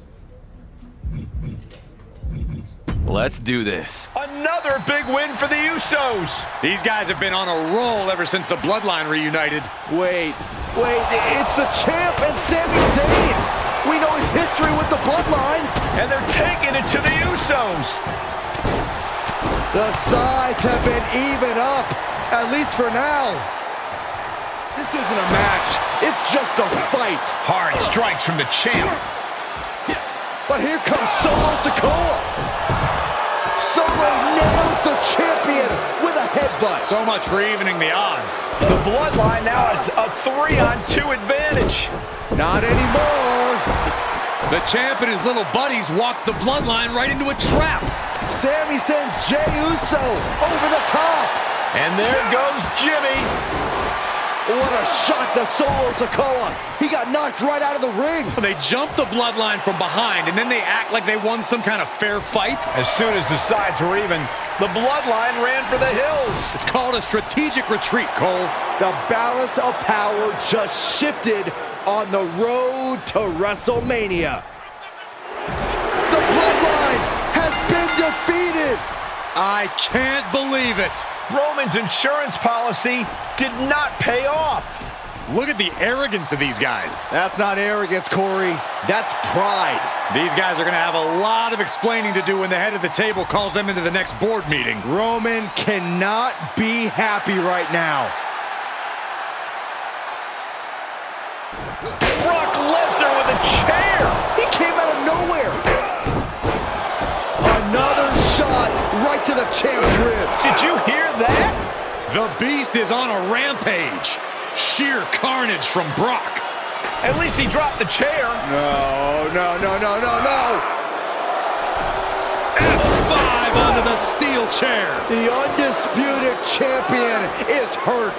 Let's do this. Another big win for the Usos. These guys have been on a roll ever since the Bloodline reunited. Wait, it's the champ and Sami Zayn. We know his history with the Bloodline. And they're taking it to the Usos. The sides have been even up, at least for now. This isn't a match. It's just a fight. Hard strikes from the champ. But here comes Solo Sikoa. Solo nails the champion with a headbutt. So much for evening the odds. The Bloodline now has a 3-on-2 advantage. Not anymore. The champ and his little buddies walk the Bloodline right into a trap. Sammy sends Jey Uso over the top. And there goes Jimmy. What a shot to Solo Sikoa. He got knocked right out of the ring. They jump the Bloodline from behind, and then they act like they won some kind of fair fight. As soon as the sides were even, the Bloodline ran for the hills. It's called a strategic retreat, Cole. The balance of power just shifted on the road to WrestleMania. The Bloodline has been defeated. I can't believe it. Roman's insurance policy did not pay off. Look at the arrogance of these guys. That's not arrogance, Corey. That's pride. These guys are going to have a lot of explaining to do when the head of the table calls them into the next board meeting. Roman cannot be happy right now. Brock Lesnar with a chair. He came out of nowhere. Another shot right to the champ's ribs. Did you hear that? The Beast is on a rampage. Sheer carnage from Brock. At least he dropped the chair. No. F5 onto the steel chair. The undisputed champion is hurt.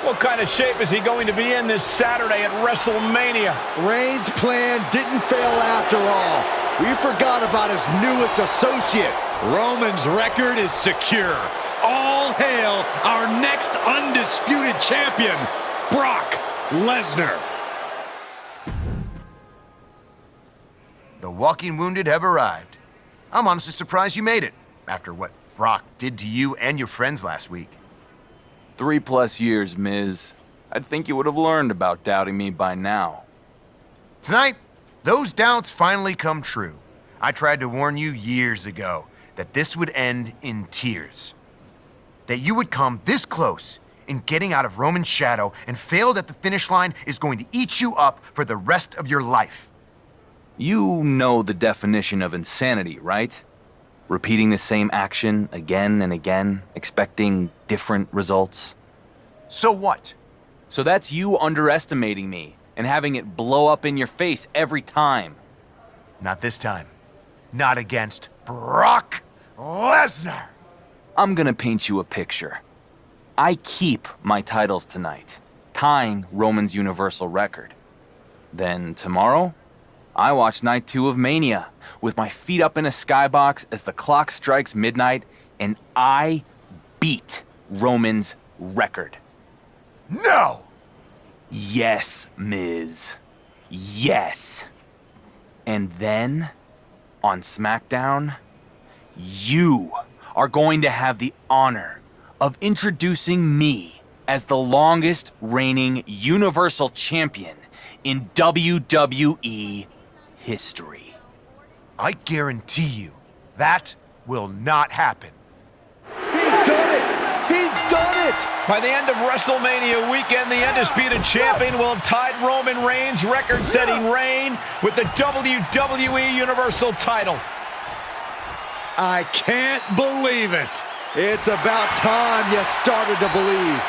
What kind of shape is he going to be in this Saturday at WrestleMania? Reigns' plan didn't fail after all. We forgot about his newest associate. Roman's record is secure. All hail our next undisputed champion, Brock Lesnar. The walking wounded have arrived. I'm honestly surprised you made it, after what Brock did to you and your friends last week. 3+ years, Miz. I'd think you would have learned about doubting me by now. Tonight, those doubts finally come true. I tried to warn you years ago that this would end in tears. That you would come this close in getting out of Roman's shadow and failed at the finish line is going to eat you up for the rest of your life. You know the definition of insanity, right? Repeating the same action again and again, expecting different results. So what? So that's you underestimating me and having it blow up in your face every time. Not this time. Not against Brock Lesnar. I'm gonna paint you a picture. I keep my titles tonight, tying Roman's Universal record. Then tomorrow, I watch Night 2 of Mania with my feet up in a skybox as the clock strikes midnight, and I beat Roman's record. No! Yes, Miz. Yes. And then, on SmackDown, you are going to have the honor of introducing me as the longest reigning Universal Champion in WWE history. I guarantee you, that will not happen. He's done it! He's done it! By the end of WrestleMania weekend, the Undisputed Champion will have tied Roman Reigns' record-setting reign with the WWE Universal title. I can't believe it. It's about time you started to believe.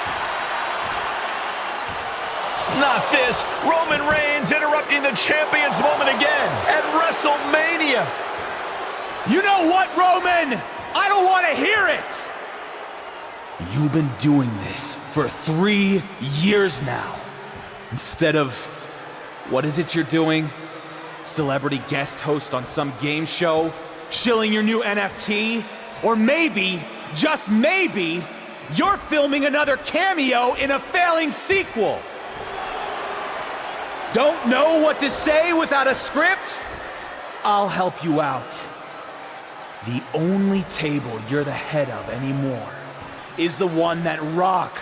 Not this. Roman Reigns interrupting the champion's moment again at WrestleMania. You know what, Roman? I don't want to hear it. You've been doing this for 3 years now. Instead of, what is it you're doing? Celebrity guest host on some game show? Shilling your new NFT? Or maybe, just maybe, you're filming another cameo in a failing sequel. Don't know what to say without a script? I'll help you out. The only table you're the head of anymore is the one that Rock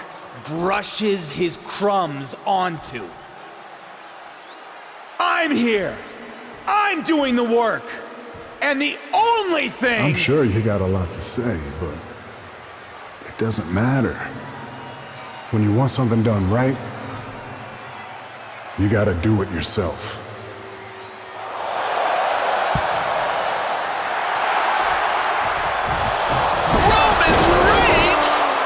brushes his crumbs onto. I'm here. I'm doing the work. And the only thing... I'm sure you got a lot to say, but it doesn't matter. When you want something done right, You gotta do it yourself.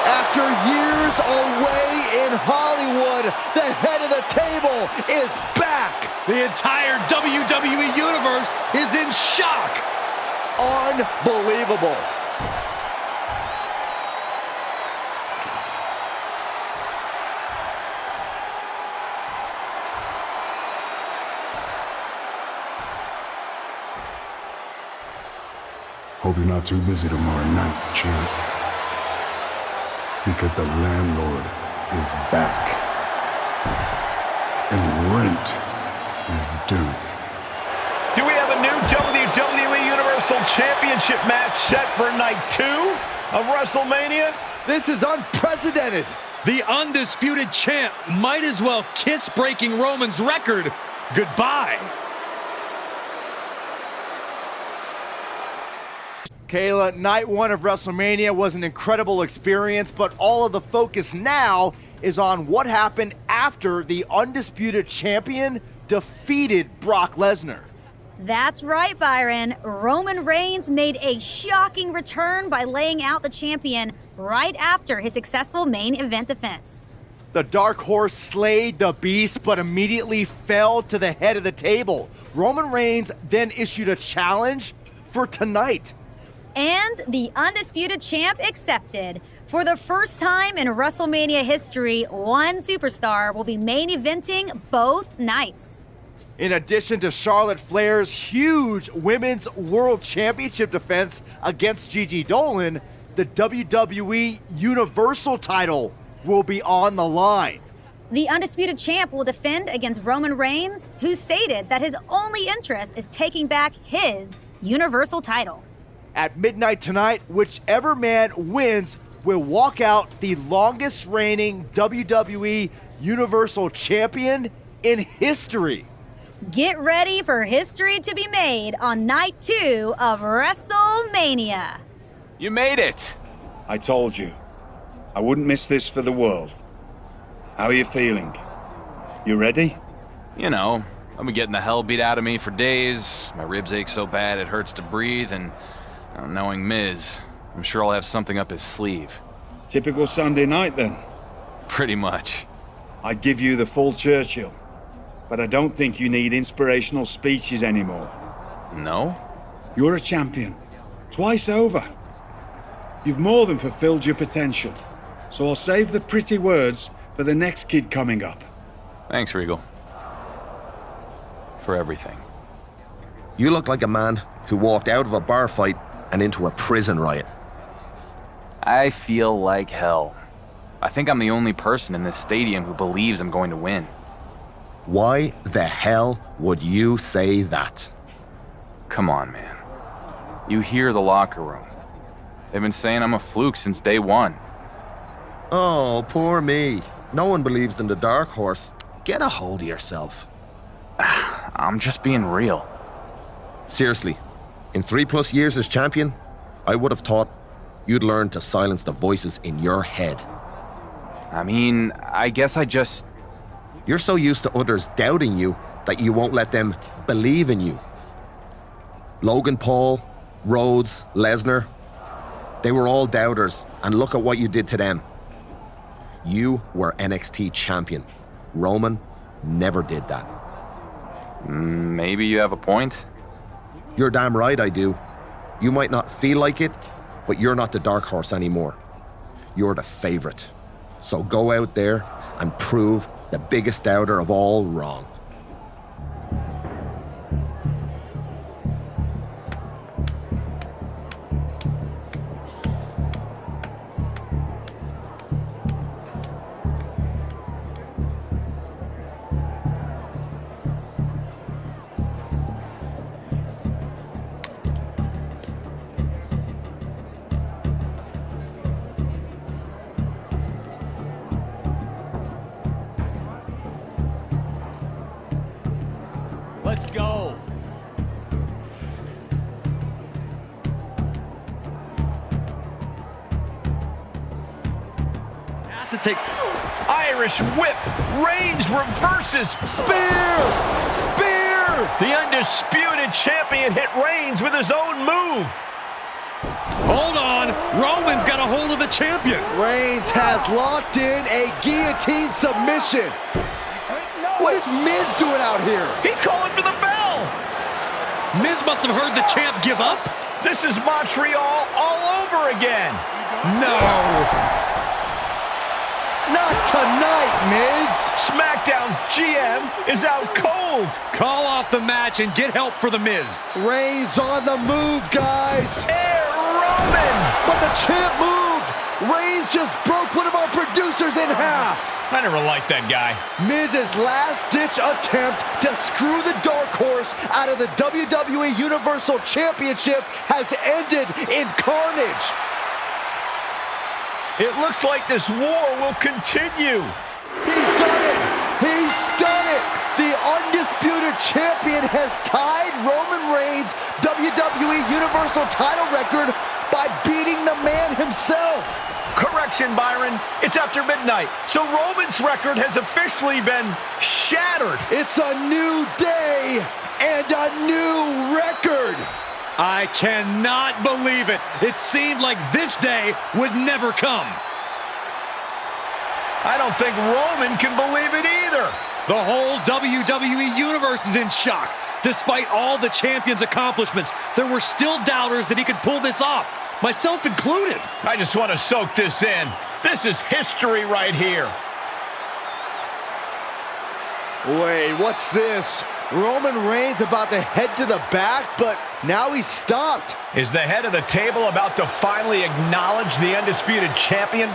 After years away in Hollywood, the head of the table is back. The entire WWE Universe is in shock. Unbelievable. Hope you're not too busy tomorrow night, champ. Because the landlord is back. And rent is due. Do we have a new WWE Universal Championship match set for night 2 of WrestleMania? This is unprecedented. The undisputed champ might as well kiss breaking Roman's record goodbye. Kayla, night 1 of WrestleMania was an incredible experience, but all of the focus now is on what happened after the undisputed champion defeated Brock Lesnar. That's right, Byron. Roman Reigns made a shocking return by laying out the champion right after his successful main event defense. The Dark Horse slayed the beast, but immediately fell to the head of the table. Roman Reigns then issued a challenge for tonight. And the undisputed champ accepted. For the first time in WrestleMania history, one superstar will be main eventing both nights. In addition to Charlotte Flair's huge Women's World Championship defense against Gigi Dolan, the WWE Universal title will be on the line. The undisputed champ will defend against Roman Reigns, who stated that his only interest is taking back his Universal title. At midnight tonight, whichever man wins will walk out the longest reigning WWE Universal Champion in history. Get ready for history to be made on night 2 of WrestleMania. You made it. I told you. I wouldn't miss this for the world. How are you feeling? You ready? You know, I've been getting the hell beat out of me for days. My ribs ache so bad it hurts to breathe, and knowing Miz, I'm sure I'll have something up his sleeve. Typical Sunday night, then? Pretty much. I'd give you the full Churchill, but I don't think you need inspirational speeches anymore. No? You're a champion. Twice over. You've more than fulfilled your potential, so I'll save the pretty words for the next kid coming up. Thanks, Regal. For everything. You look like a man who walked out of a bar fight and into a prison riot. I feel like hell. I think I'm the only person in this stadium who believes I'm going to win. Why the hell would you say that? Come on, man. You hear the locker room. They've been saying I'm a fluke since day 1. Oh, poor me. No one believes in the Dark Horse. Get a hold of yourself. I'm just being real. Seriously, in 3+ years as champion, I would have thought you'd learn to silence the voices in your head. I mean, I guess I just... You're so used to others doubting you that you won't let them believe in you. Logan Paul, Rhodes, Lesnar, they were all doubters, and look at what you did to them. You were NXT champion. Roman never did that. Maybe you have a point. You're damn right I do. You might not feel like it, but you're not the Dark Horse anymore. You're the favorite. So go out there and prove the biggest doubter of all wrong. Let's go. Has to take... Irish whip. Reigns reverses. Spear! Spear! The undisputed champion hit Reigns with his own move. Hold on. Roman's got a hold of the champion. Reigns has locked in a guillotine submission. What is Miz doing out here? He's calling for the bell. Miz must have heard the champ give up. This is Montreal all over again. No. Not tonight, Miz. SmackDown's GM is out cold. Call off the match and get help for the Miz. Reigns on the move, guys. Air Roman. But the champ moved. Reigns just broke one of our producers in half. I never liked that guy. Miz's last-ditch attempt to screw the Dark Horse out of the WWE Universal Championship has ended in carnage. It looks like this war will continue. He's done it! He's done it! The undisputed champion has tied Roman Reigns' WWE Universal title record by beating the man himself. Correction, Byron. It's after midnight, so Roman's record has officially been shattered. It's a new day and a new record. I cannot believe it. It seemed like this day would never come. I don't think Roman can believe it either. The whole WWE Universe is in shock. Despite all the champion's accomplishments, there were still doubters that he could pull this off, myself included. I just want to soak this in. This is history right here. Wait, what's this? Roman Reigns about to head to the back, but now he's stopped. Is the head of the table about to finally acknowledge the undisputed champion?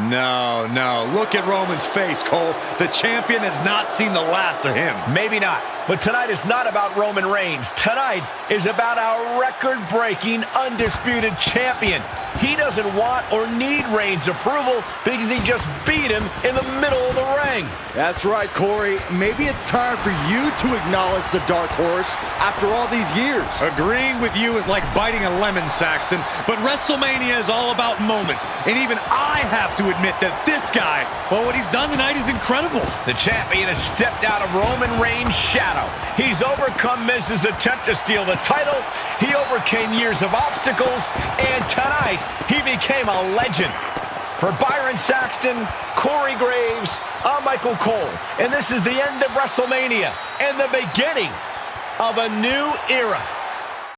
No. Look at Roman's face, Cole. The champion has not seen the last of him. Maybe not. But tonight is not about Roman Reigns. Tonight is about our record-breaking undisputed champion. He doesn't want or need Reigns' approval because he just beat him in the middle of the ring. That's right, Corey. Maybe it's time for you to acknowledge the Dark Horse after all these years. Agreeing with you is like biting a lemon, Saxton. But WrestleMania is all about moments. And even I have to admit that this guy, well, what he's done tonight is incredible. The champion has stepped out of Roman Reigns' shadow. He's overcome Miz's attempt to steal the title. He overcame years of obstacles. And tonight, he became a legend. For Byron Saxton, Corey Graves, I'm Michael Cole. And this is the end of WrestleMania and the beginning of a new era.